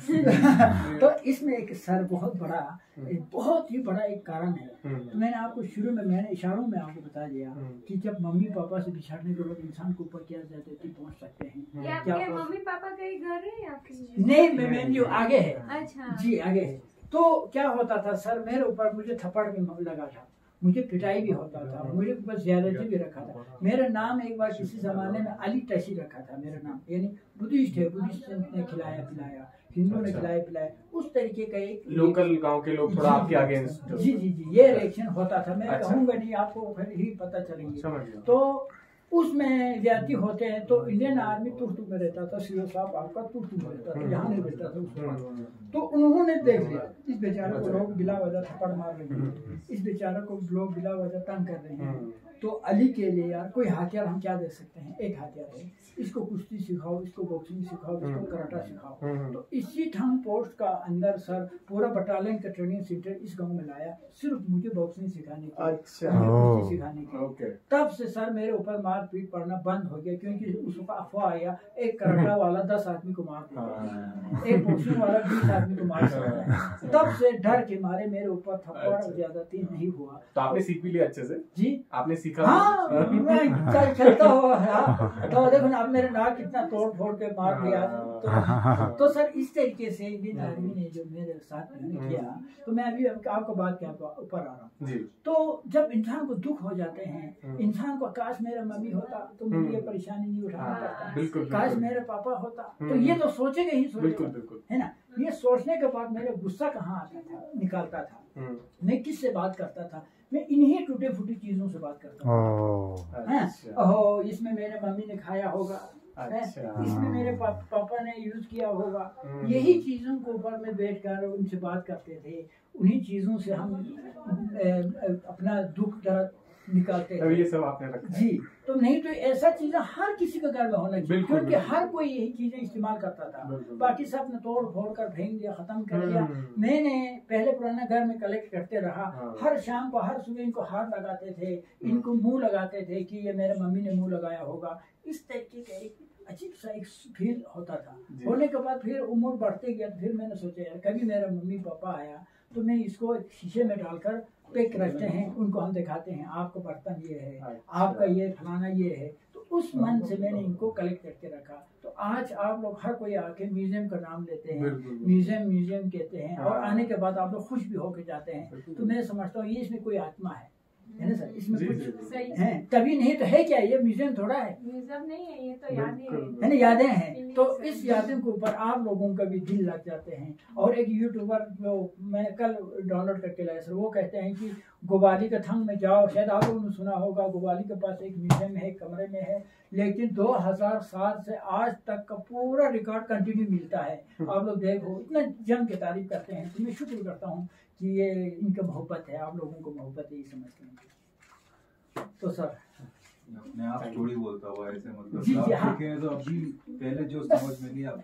तो इसमें एक सर बहुत ही बड़ा एक कारण है। तो मैंने आपको शुरू में मैंने इशारों में आपको बता दिया कि जब मम्मी पापा से बिछड़ने के बाद इंसान को ऊपर क्या जाते थे पहुँच सकते हैं। क्या मम्मी पापा का ही घर है या नहीं, मैं जो आगे है, अच्छा जी आगे है। तो क्या होता था सर, मेरे ऊपर मुझे थप्पड़ भी लगा था, मुझे पिटाई भी होता था, मुझे ऊपर ज्यादती भी रखा था। मेरा नाम एक बार किसी जमाने में अली टशी रखा था मेरा नाम, यानी बुद्धिस्ट है, बुद्धिस्ट ने खिलाया पिलाया, हिंदू ने खिलाया पिलाया, उस तरीके का एक लोकल गांव के लोग थोड़ा आपके आगे जी जी जी ये रिएक्शन होता था। मैं कहूँगा नहीं, आपको फिर ही पता चलेंगे। तो उसमें ज्यादती होते हैं तो इंडियन आर्मी तुर्तु में रहता था, सीओ साहब आपका तुर्तु में रहता था, यहाँ नहीं रहता था उसमें। तो उन्होंने देख लिया इस बेचारे को लोग बिला वजह थप्पड़ मार रहे हैं, इस बेचारे को लोग बिला वजह तंग कर रहे हैं, तो अली के लिए यार कोई हथियार हम क्या दे सकते हैं? एक हथियार है, इसको कुश्ती सिखाओ, इसको बॉक्सिंग सिखाओ, इसको कराटा सिखाओ। तो इसी थंग पोस्ट का अंदर सर पूरा बटालियन का ट्रेनिंग सेंटर इस गांव में लाया, सिर्फ मुझे बॉक्सिंग सिखाने के लिए, अच्छा। कुश्ती सिखाने के लिए। ओके। तब से सर मेरे ऊपर मार पीट पड़ना बंद हो गया, क्योंकि उसका अफवाह आया एक कराटा वाला 10 आदमी को मार देता है, एक बॉक्सिंग वाला 20 आदमी को मार सकता है। तब से डर के मारे मेरे ऊपर थप्पड़ ज्यादती नहीं हुआ। तो आपने सीख भी लिया अच्छे से? जी आपने सीखा? हाँ, मैं चलता हुआ है तो देखो ना, अब मेरे नाक कितना तोड़ फोड़ के मार दिया। तो सर इस तरीके से इंडियन आर्मी ने जो मेरे साथ किया, तो मैं अभी आपको बात के ऊपर आ रहा हूँ। तो जब इंसान को दुख हो जाते हैं, इंसान को काश मेरा मम्मी होता तो मुझे ये परेशानी नहीं उठाना पड़ता, काश मेरे पापा होता, तो ये तो सोचेगा ही सोचेगा, है ना। ये सोचने के बाद मेरा गुस्सा कहाँ आता था, निकालता था, मैं किससे बात करता था? मैं इन्हीं टूटे फूटी चीजों से बात करता था। ओह, इसमें मेरे मम्मी ने खाया होगा, इसमें मेरे पापा ने यूज किया होगा, यही चीजों के ऊपर में बैठकर उनसे बात करते थे। उन्हीं चीजों से हम अपना दुख दर्द निकालते थे। ये सब आपने रखा जी। तो नहीं तो ऐसा चीजें हर किसी के घर में होना चाहिए, क्योंकि हर कोई यही चीजें इस्तेमाल करता था। बाकी सब ने तोड़ फोड़ कर फेंक दिया, खत्म कर दिया। मैंने पहले पुराना घर में कलेक्ट करते रहा, हर शाम को हर सुबह इनको हाथ लगाते थे, इनको मुंह लगाते थे कि ये मेरे मम्मी ने मुंह लगाया होगा। इस तरीके का एक अजीब सा एक फील होता था। होने के बाद फिर उम्र बढ़ते गया, तो फिर मैंने सोचा यार कभी मेरा मम्मी पापा आया तो मैं इसको एक शीशे में डालकर पैक रखते हैं, उनको हम दिखाते हैं आपका बर्तन ये है, आपका ये फलाना ये है। तो उस मन से मैंने इनको कलेक्ट करके रखा। तो आज आप लोग हर कोई आके म्यूजियम का नाम लेते हैं, म्यूजियम कहते हैं, और आने के बाद आप लोग खुश भी होके जाते हैं। तो मैं समझता हूँ ये इसमें कोई आत्मा है ना सर, इसमें कुछ है, तभी नहीं तो है क्या? ये म्यूजियम थोड़ा है, म्यूजियम नहीं है, ये तो यादें हैं, है ना, यादें हैं। तो इस यादें के ऊपर आप लोगों का भी दिल लग जाते हैं। और एक यूट्यूबर जो मैं कल डाउनलोड करके लाया सर, वो कहते हैं कि गोवाली का थंग में जाओ, शायद आप लोगों ने सुना होगा, गोवाली के पास एक म्यूजियम है, कमरे में है, लेकिन 2007 से आज तक का पूरा रिकॉर्ड कंटिन्यू मिलता है। आप लोग देखो, इतना जम के तारीफ करते हैं, तो मैं शुक्र करता हूँ कि ये इनका मोहब्बत है, आप लोगों को मोहब्बत है, ये समझते हैं। तो सर अपने आप स्टोरी बोलता हुआ ऐसे, मतलब जी, आप हाँ। देखें तो अभी पहले जो समझ में नहीं आप,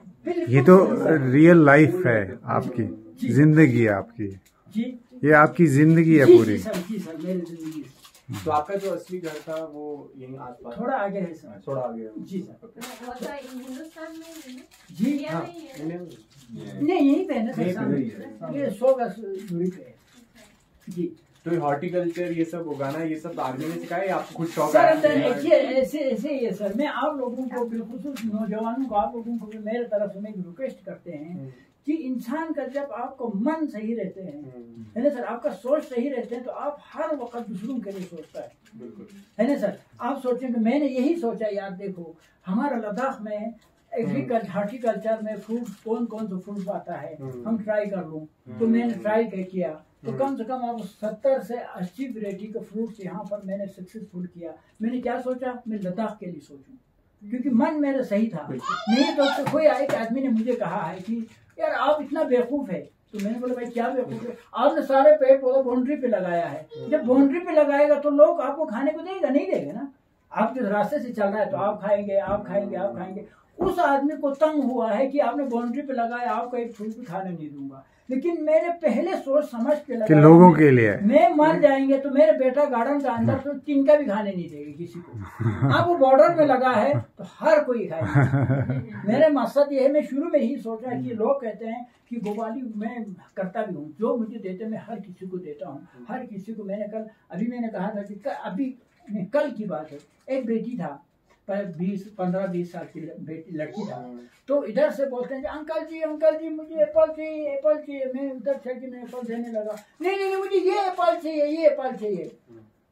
ये तो रियल लाइफ है, आपकी जिंदगी है, आपकी जी, ये आपकी जिंदगी है पूरी। जी सर, मेरी जिंदगी। तो आपका जो असली घर था वो यहीं आसपास? थोड़ा आगे है सर, थोड़ा आगे। जी सर। हिंदुस्तान में है ना? जी इंडिया हाँ, में ही है ना? नहीं, यहीं पे है ना सर, सामने। ये 100 गज दूरी पे है जी। तो हॉर्टिकल्चर ये सब उगाना, ये सब आर्मी ने सिखाया या आपको खुद शौक सर आया? देखिए, ऐसे ही है सर। मैं आप लोगों को, बिलखुसूस नौजवानों को, आप लोगों को भी मेरे तरफ से एक रिक्वेस्ट करते हैं कि इंसान का जब आपको मन सही रहते हैं, है ना सर, आपका सोच सही रहते हैं, तो आप हर वक्त दूसरों के लिए सोचता है ना सर। आप सोचें कि मैंने यही सोचा यार, देखो हमारा लद्दाख में हॉर्टिकल्चर में फ्रूट कौन कौन सा फ्रूट आता है, हम ट्राई कर लूँ। तो मैंने ट्राई किया, तो कम से कम अब 70 से 80 वैरायटी के फ्रूट्स यहाँ पर मैंने सक्सेसफुल किया। मैंने क्या सोचा, मैं लद्दाख के लिए सोचूं, क्योंकि मन मेरा सही था। नहीं तो कोई एक आदमी ने मुझे कहा है कि यार आप इतना बेवकूफ है। तो मैंने बोला भाई क्या बेवकूफ है, आपने सारे पेड़ पौधे बाउंड्री पे लगाया है। जब बाउंड्री पे लगाएगा तो लोग आपको खाने को देगा, नहीं देगा ना। आप जिस रास्ते से चल रहा है तो आप खाएंगे, आप खाएंगे, आप खाएंगे। उस आदमी को तंग हुआ है कि आपने बाउंड्री पे लगाया, आपको एक फूल भी खाने नहीं दूंगा। लेकिन मेरे पहले सोच समझ के लगा, लोगों के लिए मैं मर जाएंगे तो मेरे बेटा गार्डन का अंदर तो तिनका भी खाने नहीं देगा किसी को। अब वो बॉर्डर में लगा है तो हर कोई खाएगा। मेरे मकसद ये है, मैं शुरू में ही सोचा कि लोग कहते हैं कि गोवाली मैं करता भी हूँ, जो मुझे देते मैं हर किसी को देता हूँ, हर किसी को। मैंने कहा था कि अभी कल की बात है, एक बेटी था, 15-20 साल की लड़की था। तो इधर से बोलते हैं कि अंकल जी मुझे एप्पल चाहिए। मैं उधर से कि मैं एप्पल देने लगा, नहीं मुझे ये एप्पल चाहिए।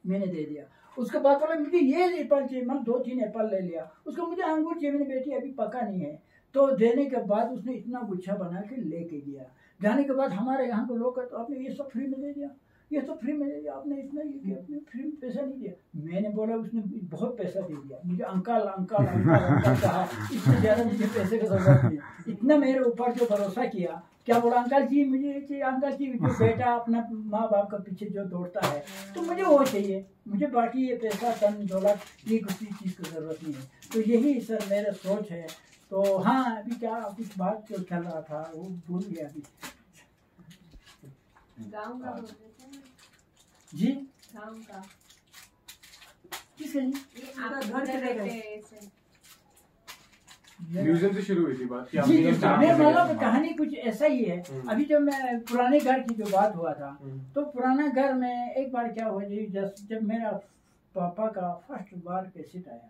मैंने दे दिया। उसके बाद बोला मुझे ये एप्पल चाहिए, मैंने 2-3 एप्पल ले लिया। उसको मुझे अंगूर चाहिए, मेरी बेटी अभी पका नहीं है। तो देने के बाद उसने इतना गुच्छा बना के लेके गया। जाने के बाद हमारे यहाँ के लोग कहते आपने ये सब फ्री में दे दिया, ये तो फ्री में दे दिया, आपने इतना ये किया, आपने फ्री में पैसा नहीं दिया। मैंने बोला उसने बहुत पैसा दे दिया मुझे, अंकल कहा, इससे ज्यादा मुझे पैसे की जरूरत नहीं। इतना मेरे ऊपर जो भरोसा किया, क्या बोला, अंकल जी मुझे चाहिए, अंकल जी जो बेटा अपना माँ बाप का पीछे जो दौड़ता है तो मुझे वो चाहिए, मुझे बाकी ये पैसा धन दौलत ये किसी चीज़ की ज़रूरत नहीं है। तो यही सर मेरा सोच है। तो हाँ अभी क्या कुछ बात जो चल रहा था वो भूल गया अभी। गाँव का बोल रहे थे ना? जी गाँव का किसके लिए? ये आप घर पे रहते हैं ऐसे। म्यूजियम से शुरू हुई थी बात कि जी आपने जी, ये स्टार्ट मैं किया। मतलब कहानी कुछ ऐसा ही है। अभी जब मैं पुराने घर की जो बात हुआ था तो पुराना घर में एक बार क्या हुआ जी, जब मेरा पापा का फर्स्ट बार कैसेट आया,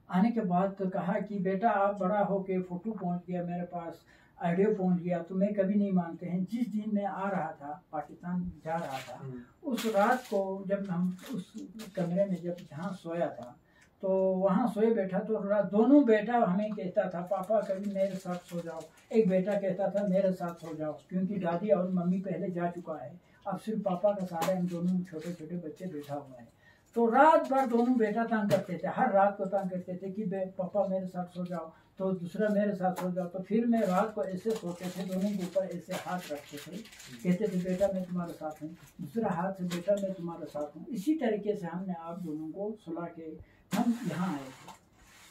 आने के बाद तो कहा कि बेटा आप बड़ा हो के फोटो पहुंच गया मेरे पास, ऑडियो पहुंच गया, तो मैं कभी नहीं मानते हैं। जिस दिन मैं आ रहा था पाकिस्तान जा रहा था, उस रात को जब हम उस कमरे में जब जहाँ सोया था तो वहाँ सोए बैठा तो दोनों बेटा हमें कहता था पापा कभी मेरे साथ सो जाओ, एक बेटा कहता था मेरे साथ सो जाओ, क्योंकि दादी और मम्मी पहले जा चुका है, अब सिर्फ पापा का सहारा हम दोनों छोटे छोटे बच्चे बैठा हुआ है। तो रात भर दोनों बेटा तंग करते थे, हर रात को तंग करते थे कि पापा मेरे साथ सो जाओ, तो दूसरा मेरे साथ सो जाओ। तो फिर मैं रात को ऐसे सोते थे, दोनों के ऊपर ऐसे हाथ रखते थे, कहते थे बेटा मैं तुम्हारे साथ हूँ, दूसरा हाथ से बेटा मैं तुम्हारे साथ हूँ। इसी तरीके से हमने आप दोनों को सुला के हम यहाँ आए थे।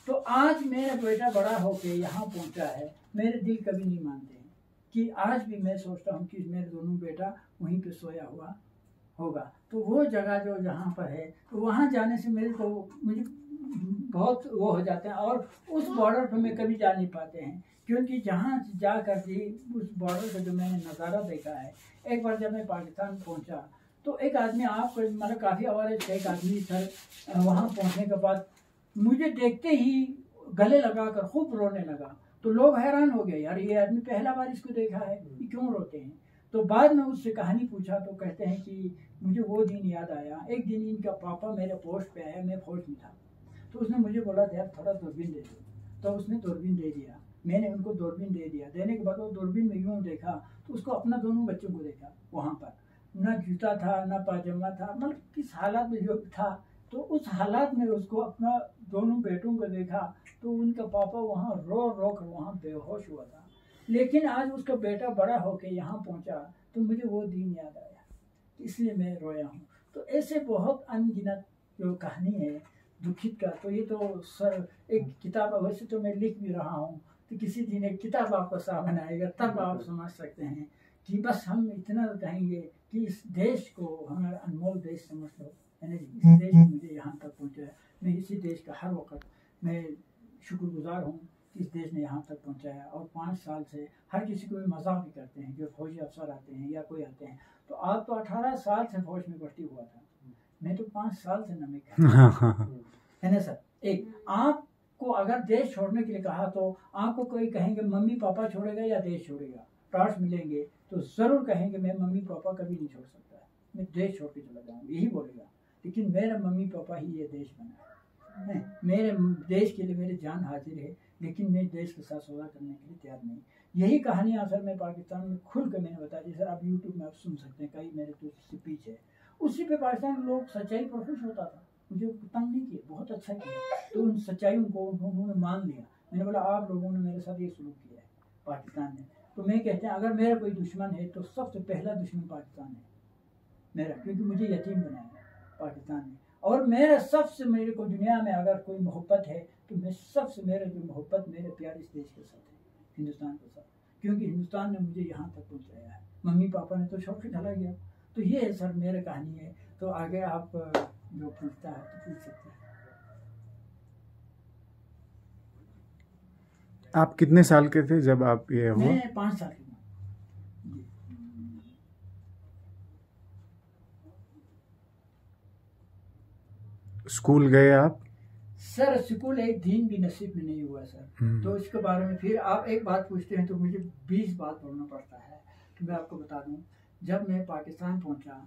तो आज मेरा बेटा बड़ा होके यहाँ पहुँचा है, मेरे दिल कभी नहीं मानते हैं कि आज भी मैं सोचता हूँ कि मेरे दोनों बेटा वहीं पे सोया हुआ होगा। तो वो जगह जो जहाँ पर है तो वहाँ जाने से मुझे बहुत वो हो जाते हैं, और उस बॉर्डर पर मैं कभी जा नहीं पाते हैं, क्योंकि जहाँ जा कर भी उस बॉर्डर का जो मैंने नज़ारा देखा है। एक बार जब मैं पाकिस्तान पहुँचा तो एक आदमी आपको मतलब काफ़ी आवाज़ एक आदमी सर वहाँ पहुँचने के बाद मुझे देखते ही गले लगा कर खूब रोने लगा। तो लोग हैरान हो गए, यार ये आदमी पहला बार इसको देखा है, ये क्यों रोते हैं। तो बाद में उससे कहानी पूछा तो कहते हैं कि मुझे वो दिन याद आया, एक दिन इनका पापा मेरे पोस्ट पे आया, मैं फौज में था, तो उसने मुझे बोला यार थोड़ा दूरबीन दे दो, तो उसने दूरबीन दे दिया, मैंने उनको दूरबीन दे दिया। देने के बाद वो दूरबीन में यूँ देखा तो उसको अपना दोनों बच्चों को देखा, वहाँ पर ना जूता था ना पायजामा था, मतलब किस हालात में जो था, तो उस हालात में उसको अपना दोनों बेटों को देखा तो उनका पापा वहाँ रो रो कर वहाँ बेहोश हुआ था। लेकिन आज उसका बेटा बड़ा होके यहाँ पहुँचा तो मुझे वो दिन याद आया, इसलिए मैं रोया हूँ। तो ऐसे बहुत अनगिनत जो कहानी है दुखित का, तो ये तो सर एक किताब, वैसे तो मैं लिख भी रहा हूँ, तो किसी दिन एक किताब आपको सामने आएगा तब आप समझ सकते हैं कि बस हम इतना कहेंगे कि इस देश को हमारा अनमोल देश समझ लो, है ना जी। इस देश ने मुझे यहाँ तक पहुँचाया, मैं इसी देश का हर वक्त मैं शुक्रगुजार हूँ कि इस देश ने यहाँ तक पहुँचाया। और 5 साल से हर किसी को भी मजाक भी करते हैं, जो फौजी अफसर आते हैं या कोई आते हैं, तो आप तो 18 साल से फौज में भर्ती हुआ था, मैं तो 5 साल से नमिक है ना सर। एक आपको अगर देश छोड़ने के लिए कहा तो आपको कोई कहेंगे मम्मी पापा छोड़ेगा या देश छोड़ेगा, टार्च मिलेंगे तो जरूर कहेंगे मैं मम्मी पापा कभी नहीं छोड़ सकता, मैं देश छोड़ के चला जाऊँगा, यही बोलेगा। लेकिन मेरा मम्मी पापा ही ये देश बना है, मेरे देश के लिए मेरी जान हाजिर है, लेकिन मैं देश के साथ सौदा करने के लिए तैयार नहीं। यही कहानियाँ सर मैं पाकिस्तान में खुल कर मैंने बताया, जैसे आप यूट्यूब में आप सुन सकते हैं, कई मेरे तो स्पीच है, उसी पे पाकिस्तान के लोग सच्चाई पर खुश होता था, मुझे तंग नहीं किया, बहुत अच्छा किया। तो उन सच्चाइयों को उन्होंने मान लिया। मैंने बोला आप लोगों ने मेरे साथ ये सलूक किया है पाकिस्तान में, तो मैं कहते हैं अगर मेरा कोई दुश्मन है तो सबसे पहला दुश्मन पाकिस्तान है मेरा, क्योंकि मुझे यतीम बनाया पाकिस्तान ने। और मेरा सबसे, मेरे को दुनिया में अगर कोई मोहब्बत है तो मैं सबसे, मेरे जो मोहब्बत मेरे प्यारे इस देश के साथ है, हिंदुस्तान के साथ, क्योंकि हिंदुस्तान ने मुझे यहाँ तक पहुँचाया है, मम्मी पापा ने तो छोड़ के चला गया। तो ये है सर मेरी कहानी है। तो आगे आप जो पूछता है तो पूछ सकते हैं। आप कितने साल के थे जब आप ये हुआ? मैं 5 साल की हूँ। स्कूल गए आप? सर स्कूल एक दिन भी नसीब में नहीं हुआ सर। तो इसके बारे में फिर आप एक बात पूछते हैं तो मुझे 20 बात बोलना पड़ता है। तो मैं आपको बता दूं, जब मैं पाकिस्तान पहुंचा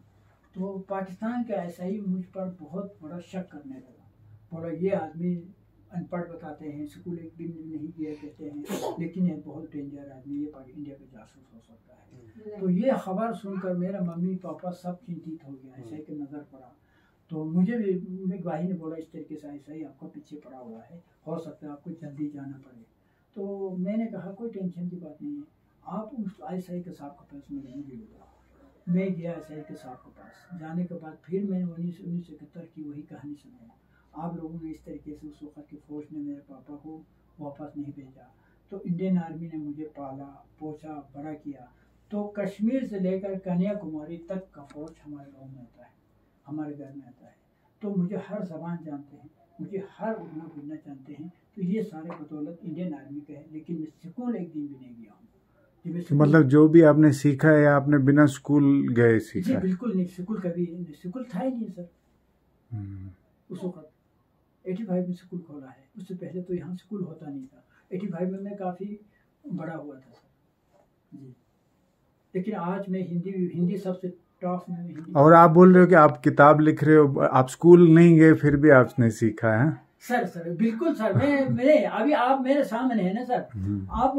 तो पाकिस्तान का ऐसा ही मुझ पर बहुत बड़ा शक करने लगा, बोला ये आदमी अनपढ़ बताते हैं, स्कूल एक दिन नहीं गया कहते हैं, लेकिन ये बहुत डेंजर आदमी, ये इंडिया का जासूस हो सकता है। तो ये खबर सुनकर मेरा मम्मी पापा सब चिंतित हो गया, ऐसे कि नज़र पड़ा। तो मुझे भी मेरे भाई ने बोला इस तरीके से ऐसा ही आपका पीछे पड़ा हुआ है, हो सकता है आपको जल्दी जाना पड़े। तो मैंने कहा कोई टेंशन की बात नहीं है, आप उस ISI के साहब के पास मिलेंगे जरूर। मैं गया ISI के साहब के पास, जाने के बाद फिर मैंने 1971 की वही कहानी सुनाई। आप लोगों ने इस तरीके से, उस वक्त की फौज ने मेरे पापा को वापस नहीं भेजा, तो इंडियन आर्मी ने मुझे पाला पोसा बड़ा किया। तो कश्मीर से लेकर कन्याकुमारी तक का फौज हमारे गाँव में आता है, हमारे घर में आता है। तो मुझे हर जबान जानते हैं, मुझे हर उड़ना बोलना जानते हैं। तो ये सारे बदौलत इंडियन आर्मी का है। लेकिन मैं स्कूल एक दिन भी नहीं गया हूँ। तो मतलब जो भी आपने सीखा है आपने बिना स्कूल गए जी सीखा? बिल्कुल नहीं, स्कूल कभी स्कूल था ही नहीं सर। उस वक्त 85 में स्कूल खोला है, उससे पहले तो यहाँ स्कूल होता नहीं था। 85 में मैं काफ़ी बड़ा हुआ था सर जी। लेकिन आज मैं हिंदी सबसे टॉप में हिंदी। और आप बोल रहे हो कि आप किताब लिख रहे हो, आप स्कूल नहीं गए फिर भी आपने सीखा है? सर बिल्कुल सर, मैं अभी आप मेरे सामने है ना सर। आप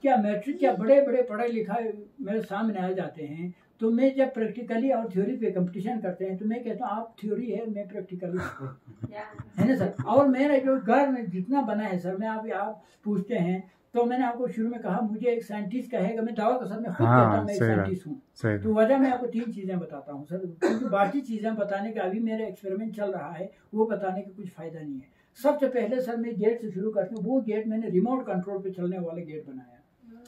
क्या मैट्रिक क्या बड़े बड़े पढ़े लिखा मेरे सामने आ जाते हैं, तो मैं जब प्रैक्टिकली और थ्योरी पे कंपटीशन करते हैं तो मैं कहता हूँ आप थ्योरी है, मैं प्रैक्टिकली है ना सर। और मेरा जो घर में जितना बना है सर, मैं अभी आप पूछते हैं तो मैंने आपको शुरू में कहा मुझे एक साइंटिस्ट कहेगा, मैं दावा के साथ में खुद कहता हूँ मैं एक साइंटिस्ट हूँ। तो वजह मैं आपको 3 चीजें बताता हूँ सर, क्योंकि बाकी चीजें बताने का अभी मेरा एक्सपेरिमेंट चल रहा है, वो बताने का कुछ फायदा नहीं है। सबसे पहले सर मैं गेट से शुरू करती हूँ। वो गेट मैंने रिमोट कंट्रोल पे चलने वाले गेट बनाया।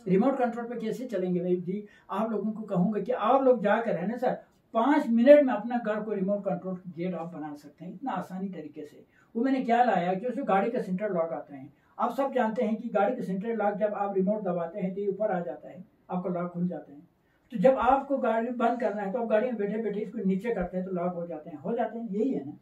रिमोट कंट्रोल पे कैसे चलेंगे भाई जी, आप लोगों को कहूंगा कि आप लोग जाकर है ना सर 5 मिनट में अपना घर को रिमोट कंट्रोल गेट आप बना सकते हैं, इतना आसानी तरीके से। वो मैंने क्या लाया कि उसमें गाड़ी का सेंटर लॉक आता है। आप सब जानते हैं कि गाड़ी का सेंटर लॉक जब आप रिमोट दबाते हैं तो ये ऊपर आ जाता है, आपका लॉक खुल जाते हैं। तो जब आपको गाड़ी बंद करना है तो आप गाड़ी में बैठे बैठे इसको नीचे करते हैं तो लॉक हो जाते हैं, यही है ना।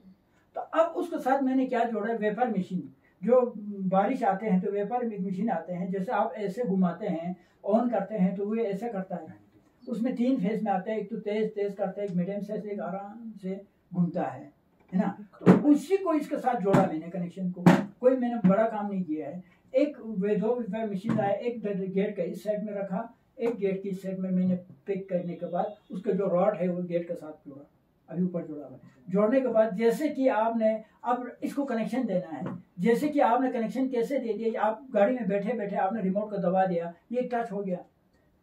तो अब उसके साथ मैंने क्या जोड़ा, वेपर मशीन। जो बारिश आते हैं तो वेपर मशीन आते हैं, जैसे आप ऐसे घुमाते हैं ऑन करते हैं तो वो ऐसे करता है। उसमें 3 फेज में आता है, एक तो तेज करता है, एक मीडियम साइज, एक आराम से घूमता है ना। तो उसी को इसके साथ जोड़ा मैंने कनेक्शन को, कोई मैंने बड़ा काम नहीं किया है। एक 2 वेपर मशीन आया, एक गेट का इस साइड में रखा, एक गेट की इस साइड में मैंने पिक करने के बाद उसका जो रॉड है वो गेट के साथ जोड़ा, अभी ऊपर जोड़ा हुआ है। जोड़ने के बाद जैसे कि आपने अब इसको कनेक्शन देना है, जैसे कि आपने कनेक्शन कैसे दे दिया, आप गाड़ी में बैठे बैठे आपने रिमोट को दबा दिया, ये टच हो गया,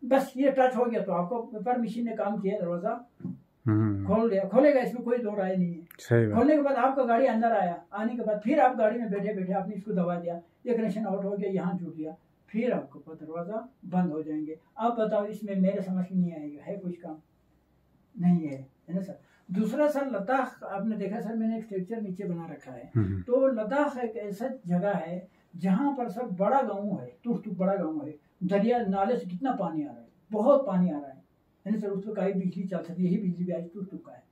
बस ये टच हो गया तो आपको पेपर मशीन ने काम किया, दरवाजा खोल दिया, खोलेगा, इसमें कोई दो राय नहीं है। खोलने के बाद आपका गाड़ी अंदर आया, आने के बाद फिर आप गाड़ी में बैठे बैठे आपने इसको दबा दिया, ये कनेक्शन आउट हो गया, यहाँ जुड़ गया, फिर आपको दरवाजा बंद हो जाएंगे। आप बताओ इसमें मेरे समझ में नहीं आएगा, है कुछ काम नहीं है ना सर। दूसरा सर लद्दाख आपने देखा सर, मैंने एक स्ट्रक्चर नीचे बना रखा है। तो लद्दाख एक ऐसा जगह है जहाँ पर सर बड़ा गांव है, तुर्क बड़ा गांव है, दरिया नाले से कितना पानी आ रहा है, बहुत पानी आ रहा है ना सर। उस पर कहीं बिजली चल सकती है, यही बिजली भी आज तुर्क का है,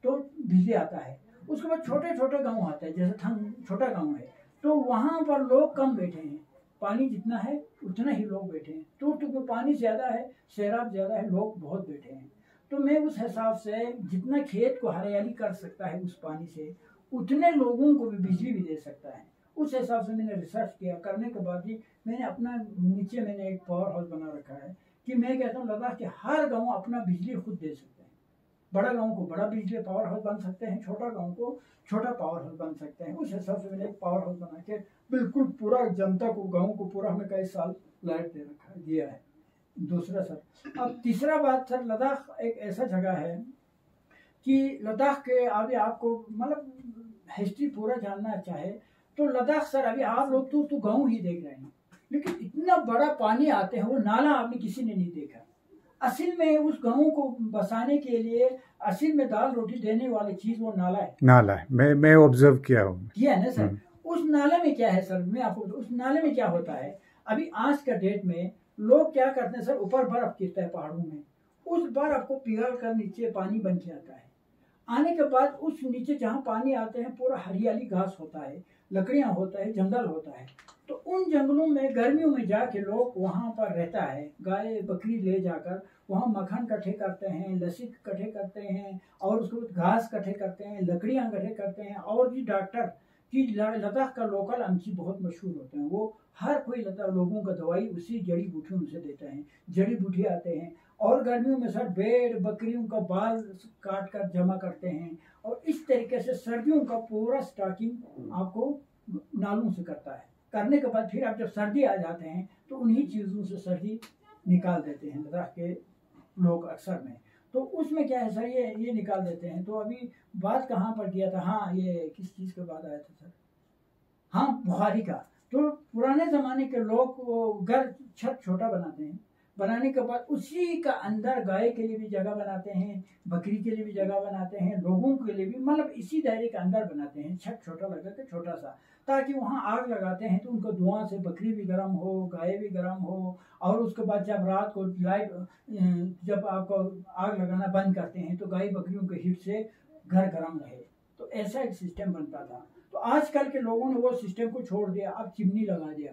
तो बिजली आता है। उसके बाद छोटे छोटे गाँव आते हैं, जैसे थंग छोटा गाँव है, तो वहाँ पर लोग कम बैठे हैं, पानी जितना है उतना ही लोग बैठे हैं। तुर्क में पानी ज्यादा है, सैराब ज्यादा है, लोग बहुत बैठे हैं। तो मैं उस हिसाब से जितना खेत को हरियाली कर सकता है उस पानी से, उतने लोगों को भी बिजली भी दे सकता है। उस हिसाब से मैंने रिसर्च किया, करने के बाद ही मैंने अपना नीचे मैंने एक पावर हाउस बना रखा है कि मैं कहता हूँ लद्दाख के हर गांव अपना बिजली खुद दे सकते हैं। बड़ा गांव को बड़ा बिजली पावर हाउस बन सकते हैं, छोटा गांव को छोटा पावर हाउस बन सकते हैं। उस हिसाब से मैंने एक पावर हाउस बना के बिल्कुल पूरा जनता को, गाँव को पूरा हमें कई साल लाइट दे रखा है, दिया है। दूसरा सर, अब तीसरा बात सर, लद्दाख एक ऐसा जगह है कि लद्दाख के अभी आपको मतलब हिस्ट्री पूरा जानना चाहे तो लद्दाख सर अभी आप लोग तो गाँव ही देख रहे हैं, लेकिन इतना बड़ा पानी आते हैं, वो नाला आपने किसी ने नहीं देखा। असल में उस गाँव को बसाने के लिए असल में दाल रोटी देने वाली चीज वो नाला है। नाला है, मैं ऑब्जर्व किया है ना सर। उस नाले में क्या है सर, मैं आपको उस नाले में क्या होता है, अभी आज का डेट में लोग क्या करते हैं सर, ऊपर बर्फ गिरता है पहाड़ों में, उस बर्फ को पिघल कर नीचे पानी बन के आता है। आने के बाद उस नीचे जहाँ पानी आते हैं पूरा हरियाली घास होता है, लकड़ियाँ होता है, जंगल होता है। तो उन जंगलों में गर्मियों में जाके लोग वहाँ पर रहता है, गाय बकरी ले जाकर वहाँ मक्खन इकट्ठे करते हैं, लस्सी इकट्ठे करते हैं, और उसके बाद घास इकट्ठे करते हैं, लकड़ियाँ इकट्ठे करते हैं। और भी डॉक्टर कि लद्दाख का लोकल अमची बहुत मशहूर होते हैं, वो हर कोई लोगों का दवाई उसी जड़ी बूटियों से देते हैं, जड़ी बूटी आते हैं। और गर्मियों में सर भेड़ बकरियों का बाल काट कर जमा करते हैं, और इस तरीके से सर्दियों का पूरा स्टॉकिंग आपको नालों से करता है। करने के बाद फिर आप जब सर्दी आ जाते हैं तो उन्हीं चीज़ों से सर्दी निकाल देते हैं लद्दाख के लोग अक्सर में। तो उसमें क्या है सर, ये निकाल देते हैं। तो अभी बात कहाँ पर किया था, हाँ ये किस चीज़ के बाद आया था सर, हाँ बुखारी का। तो पुराने ज़माने के लोग वो घर छत छोटा बनाते हैं, बनाने के बाद उसी का अंदर गाय के लिए भी जगह बनाते हैं, बकरी के लिए भी जगह बनाते हैं, लोगों के लिए भी, मतलब इसी दायरे के अंदर बनाते हैं, छत छोटा लगा के छोटा सा, ताकि वहाँ आग लगाते हैं तो उनको धुआं से बकरी भी गर्म हो, गाय भी गर्म हो। और उसके बाद जब रात को लाइट, जब आपको आग लगाना बंद करते हैं तो गाय बकरियों के हीट से घर गर्म रहे। तो ऐसा एक सिस्टम बनता था। तो आजकल के लोगों ने वो सिस्टम को छोड़ दिया, अब चिमनी लगा दिया,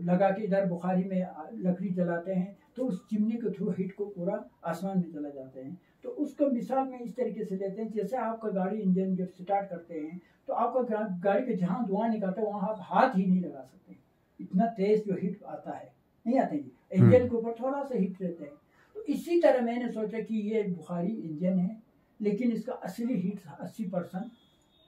लगा के इधर बुखारी में लकड़ी जलाते हैं तो उस चिमनी के थ्रू हीट को पूरा आसमान में चला जाते हैं। तो उसको मिसाल में इस तरीके से लेते हैं, जैसे आपका गाड़ी इंजन जब स्टार्ट करते हैं तो आपका गाड़ी के जहाँ धुआं निकलता है वहाँ आप हाथ ही नहीं लगा सकते, इतना तेज जो हीट आता है, नहीं आते जी, इंजन के ऊपर थोड़ा सा हीट रहता है। तो इसी तरह मैंने सोचा कि ये बुखारी इंजन है, लेकिन इसका असली हीट 80%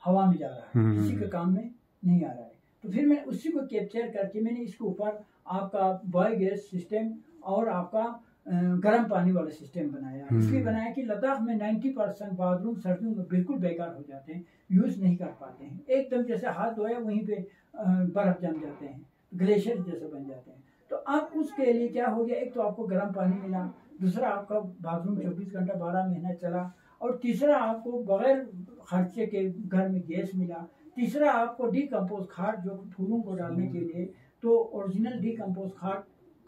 हवा में जा रहा है, किसी के काम में नहीं आ रहा है। तो फिर मैंने उसी को कैप्चर करके मैंने इसके ऊपर आपका बायोगैस सिस्टम और आपका गर्म पानी वाला सिस्टम बनाया। इसलिए बनाया कि लद्दाख में 90% बाथरूम सर्दियों में बिल्कुल बेकार हो जाते हैं, यूज़ नहीं कर पाते हैं, एकदम जैसे हाथ धोया वहीं पे बर्फ़ जम जाते हैं, ग्लेशियर जैसे बन जाते हैं। तो अब उसके लिए क्या हो गया, एक तो आपको गर्म पानी मिला, दूसरा आपका बाथरूम 24 घंटा 12 महीना चला, और तीसरा आपको बगैर खर्चे के घर में गैस मिला, तीसरा आपको डीकम्पोज खाद जो फूलों को डालने के लिए, तो ओरिजिनल डीकम्पोज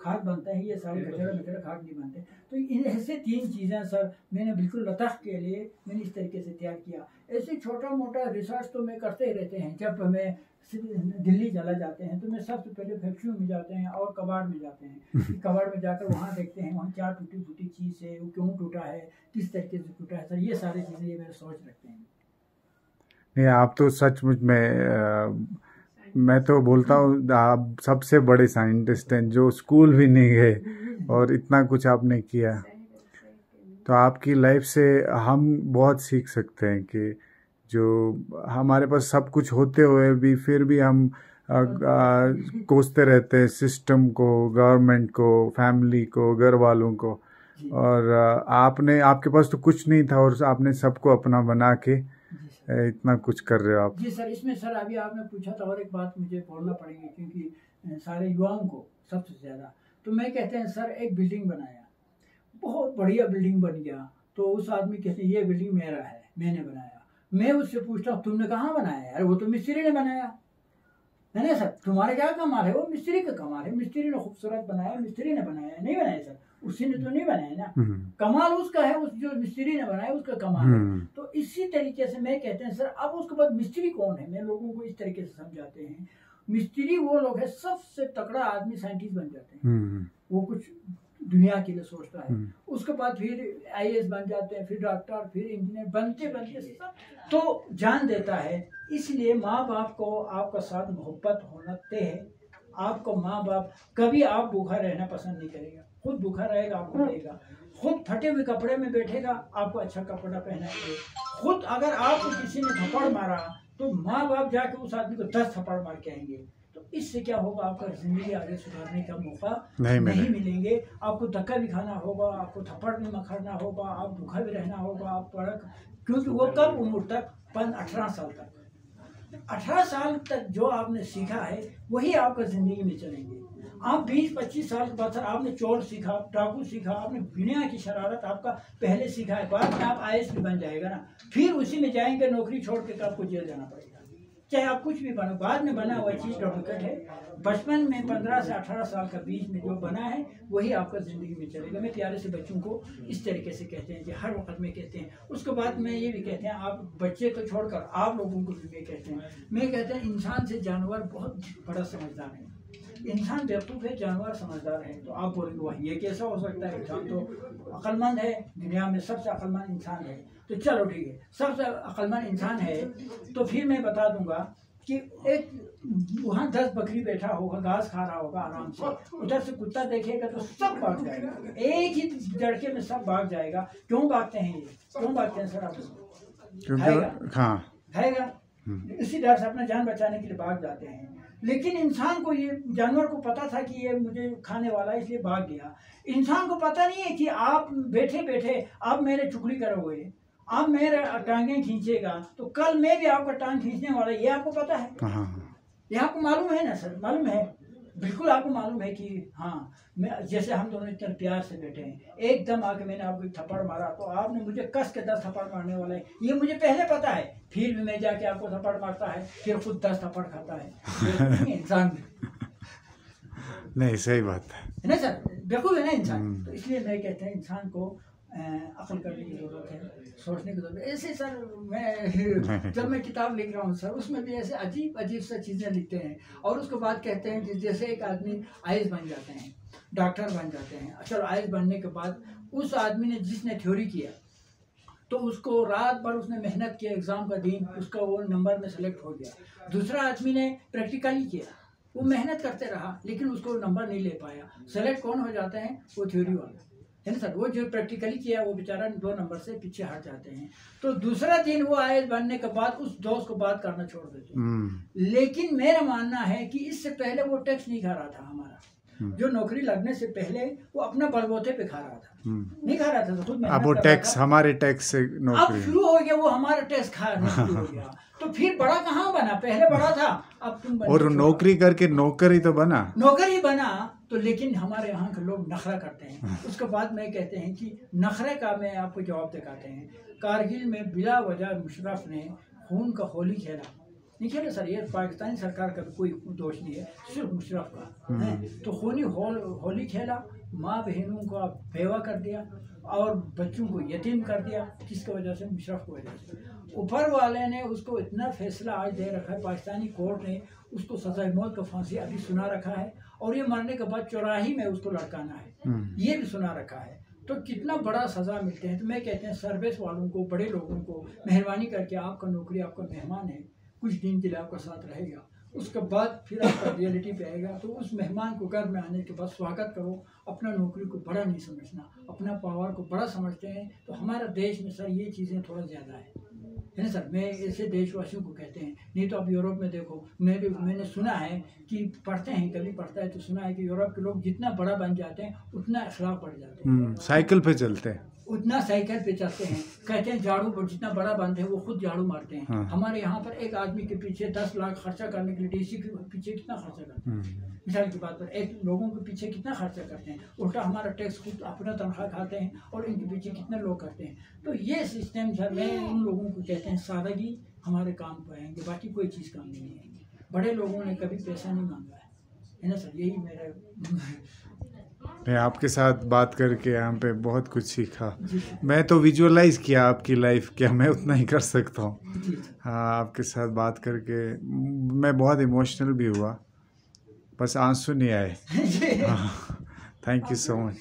खाद बनता है, ये सारे कचरा खाद नहीं बनते। तो इन ऐसे 3 चीज़ें सर मैंने बिल्कुल लद्दाख के लिए मैंने इस तरीके से तैयार किया। ऐसे छोटा मोटा रिसर्च तो मैं करते ही रहते हैं। जब हमें दिल्ली चला जाते हैं तो मैं सबसे पहले फैक्ट्रियों में जाते हैं और कबाड़ में जाते हैं, कबाड़ में जाकर वहाँ देखते हैं वहाँ क्या टूटी फूटी चीज़ है, वो क्यों टूटा है, किस तरीके से टूटा है सर, ये सारी चीज़ें ये मेरे सोच रखते हैं। नहीं, आप तो सचमुच में मैं तो बोलता हूँ आप सबसे बड़े साइंटिस्ट हैं जो स्कूल भी नहीं गए और इतना कुछ आपने किया। तो आपकी लाइफ से हम बहुत सीख सकते हैं कि जो हमारे पास सब कुछ होते हुए भी फिर भी हम कोसते रहते हैं सिस्टम को, गवर्नमेंट को, फैमिली को, घर वालों को। और आपके पास तो कुछ नहीं था और आपने सबको अपना बना के इतना कुछ कर रहे हो आप। जी सर, इसमें सर अभी आपने पूछा था और एक बात मुझे बोलना पड़ेगी क्योंकि सारे युवाओं को सबसे ज़्यादा, तो मैं कहते हैं सर एक बिल्डिंग बनाया, बहुत बढ़िया बिल्डिंग बन गया, तो उस आदमी कहते हैं ये बिल्डिंग मेरा है, मैंने बनाया। मैं उससे पूछता हूँ तुमने कहाँ बनाया यार, वो तो मिस्त्री ने बनाया है ना सर, तुम्हारा क्या कमाल है, वो मिस्त्री का कमाल है, मिस्त्री ने खूबसूरत बनाया, मिस्त्री ने बनाया, नहीं बनाया सर, उसी ने तो नहीं बनाया ना, कमाल उसका है, उस जो मिस्त्री ने बनाया उसका कमाल है। तो इसी तरीके से मैं कहते हैं सर अब उसके बाद मिस्त्री कौन है, मैं लोगों को इस तरीके से समझाते हैं, मिस्त्री वो लोग है सबसे तगड़ा आदमी साइंटिस्ट बन जाते हैं, वो कुछ दुनिया के लिए सोचता है, उसके बाद फिर IAS बन जाते हैं, फिर डॉक्टर, फिर इंजीनियर, बनते बनते सब तो जान देता है। इसलिए माँ बाप को आपका साथ मोहब्बत होना तय है। आपको माँ बाप कभी आप भूखा रहना पसंद नहीं करेगा, खुद भूखा रहेगा आपको देगा, खुद फटे हुए कपड़े में बैठेगा आपको अच्छा कपड़ा पहनाएंगे, खुद अगर आपको किसी ने थप्पड़ मारा तो माँ बाप जाके उस आदमी को 10 थप्पड़ मार के आएंगे। तो इससे क्या होगा, आपका जिंदगी आगे सुधारने का मौका नहीं मिलेंगे, आपको धक्का भी खाना होगा, आपको थप्पड़ भी मखरना होगा, आप भूखा भी रहना होगा, आप क्योंकि वो कब उम्र तक 18 साल तक, 18 साल तक जो आपने सीखा है वही आपका जिंदगी में चलेंगे। आप 20-25 साल के बाद सर आपने चोर सीखा, डाकू सीखा, आपने दुनिया की शरारत आपका पहले सीखा है, बाद में आप IAS भी बन जाएगा ना, फिर उसी में जाएंगे, नौकरी छोड़ के आपको जेल जाना पड़ेगा, चाहे आप कुछ भी बनो, बाद में बना हुआ चीज़ डुप्लीकेट है। बचपन में 15 से 18 साल का बीच में जो बना है वही आपका ज़िंदगी में चलेगा। मैं प्यारे से बच्चों को इस तरीके से कहते हैं कि हर वक्त में कहते हैं। उसके बाद में ये भी कहते हैं, आप बच्चे को छोड़कर आप लोगों को भी कहते हैं, मैं कहते हैं इंसान से जानवर बहुत बड़ा समझदार है, इंसान बेवकूफ़ है, जानवर समझदार है। तो आप बोलेंगे वाह ये कैसा हो सकता है, इंसान तो अक्लमंद है, दुनिया में सबसे अक्लमंद इंसान है। तो चलो ठीक है, सबसे अक्लमंद इंसान है तो फिर मैं बता दूंगा कि एक वहाँ 10 बकरी बैठा होगा, घास खा रहा होगा आराम से, उधर से कुत्ता देखेगा तो सब भाग जाएगा, एक ही झटके में सब भाग जाएगा। क्यों भागते हैं ये, क्यों भागते हैं सर आप? खाएगा, हाँ खाएगा, इसी डर से अपना जान बचाने के लिए भाग जाते हैं। लेकिन इंसान को ये जानवर को पता था कि ये मुझे खाने वाला है, इसलिए भाग गया। इंसान को पता नहीं है कि आप बैठे बैठे आप मेरे चुगली करोगे, आप मेरे टांगें खींचेगा तो कल मैं भी आपका टांग खींचने वाला, ये आपको पता है? ये आपको मालूम है ना सर? मालूम है, बिल्कुल आपको मालूम है कि हाँ, मैं जैसे हम दोनों इतने प्यार से बैठे हैं, एकदम आके मैंने आपको एक थप्पड़ मारा तो आपने मुझे कस के 10 थप्पड़ मारने वाला है, ये मुझे पहले पता है। फिर भी मैं जाके आपको थप्पड़ मारता है, फिर खुद 10 थप्पड़ खाता है इंसान नहीं, सही बात है ना सर? बेवकूफ है ना इंसान। तो इसलिए मैं कहते हैं इंसान को अक्ल करने की जरूरत है, सोचने की जरूरत है। ऐसे सर मैं जब मैं किताब लिख रहा हूँ सर, उसमें भी ऐसे अजीब अजीब सा चीज़ें लिखते हैं और उसके बाद कहते हैं कि जैसे एक आदमी आईएएस बन जाते हैं, डॉक्टर बन जाते हैं। चलो आईएएस बनने के बाद उस आदमी ने जिसने थ्योरी किया तो उसको रात भर उसने मेहनत किया, एग्ज़ाम का दिन उसका वो नंबर में सेलेक्ट हो गया। दूसरा आदमी ने प्रैक्टिकली किया, वो मेहनत करते रहा लेकिन उसको नंबर नहीं ले पाया। सेलेक्ट कौन हो जाते हैं? वो थ्योरी वाला है ना सर। वो जो प्रैक्टिकली किया वो बेचारा 2 नंबर से पीछे हट जाते हैं। तो दूसरा दिन वो आईएएस बनने के बाद उस दोस्त को बात करना छोड़ देते हैं। लेकिन मेरा मानना है कि इससे पहले वो टैक्स नहीं खा रहा था हमारा, जो नौकरी लगने से पहले वो अपना बलबूते पे खा रहा था, नहीं खा रहा था तो खुद अब वो टैक्स, हमारे टैक्स से नौकरी अब शुरू हो गया, वो हमारा टैक्स खाना शुरू हो गया। तो फिर बड़ा कहाँ बना? पहले बड़ा था, अब तुम बने और नौकरी करके नौकर ही तो बना, नौकर ही बना। तो लेकिन हमारे यहाँ के लोग नखरा करते हैं। उसके बाद में कहते हैं कि नखरे का मैं आपको जवाब दिखाते हैं। कारगिल में बिला वजह मुशर्रफ ने खून का होली खेला, नहीं खेला सर, ये पाकिस्तानी सरकार का कोई दोष नहीं है, सिर्फ मुशर्रफ का है। तो खूनी होली खेला, माँ बहनों का बेवा कर दिया और बच्चों को यतीम कर दिया। किसकी वजह से? मुशर्रफ की वजह से। ऊपर वाले ने उसको इतना फैसला आज दे रखा है, पाकिस्तानी कोर्ट ने उसको सजा मौत का फांसी अभी सुना रखा है और ये मरने के बाद चौराही में उसको लटकाना है, ये भी सुना रखा है। तो कितना बड़ा सज़ा मिलते हैं। तो मैं कहते हैं सर्विस वालों को, बड़े लोगों को मेहरबानी करके, आपका नौकरी आपका मेहमान है, कुछ दिन के लिए आपका साथ रहेगा, उसके बाद फिर आपका रियलिटी पे आएगा। तो उस मेहमान को घर में आने के बाद स्वागत करो। अपना नौकरी को बड़ा नहीं समझना, अपना पावर को बड़ा समझते हैं। तो हमारा देश में सर ये चीज़ें थोड़ा ज़्यादा है ना सर। मैं ऐसे देशवासियों को कहते हैं, नहीं तो अब यूरोप में देखो, मैंने सुना है कि पढ़ते हैं, कभी पढ़ता है तो सुना है कि यूरोप के लोग जितना बड़ा बन जाते हैं उतना अखलाक बढ़ जाते हैं। साइकिल पे चलते हैं, उतना साइकिल पे चलते हैं। कहते हैं झाड़ू जितना बड़ा बनते हैं वो खुद झाड़ू मारते हैं। हमारे यहाँ पर एक आदमी के पीछे 10 लाख खर्चा करने के लिए डीसी के पीछे कितना खर्चा करते हैं? मिसाल की बात पर एक लोगों के पीछे कितना खर्चा करते हैं। उल्टा हमारा टैक्स खुद अपना तनख्वाह खाते हैं और इनके पीछे कितने लोग करते हैं। तो ये सिस्टम सर, मैं उन लोगों को कहते हैं सादगी हमारे काम पर आएंगे, बाकी कोई चीज़ काम नहीं आएंगी। बड़े लोगों ने कभी पैसा नहीं मांगा है ना सर। यही मेरा मैं आपके साथ बात करके यहाँ पे बहुत कुछ सीखा। मैं तो विजुअलाइज किया आपकी लाइफ, क्या मैं उतना ही कर सकता हूँ। हाँ, आपके साथ बात करके मैं बहुत इमोशनल भी हुआ, बस आंसू नहीं आए। हाँ, थैंक यू सो मच।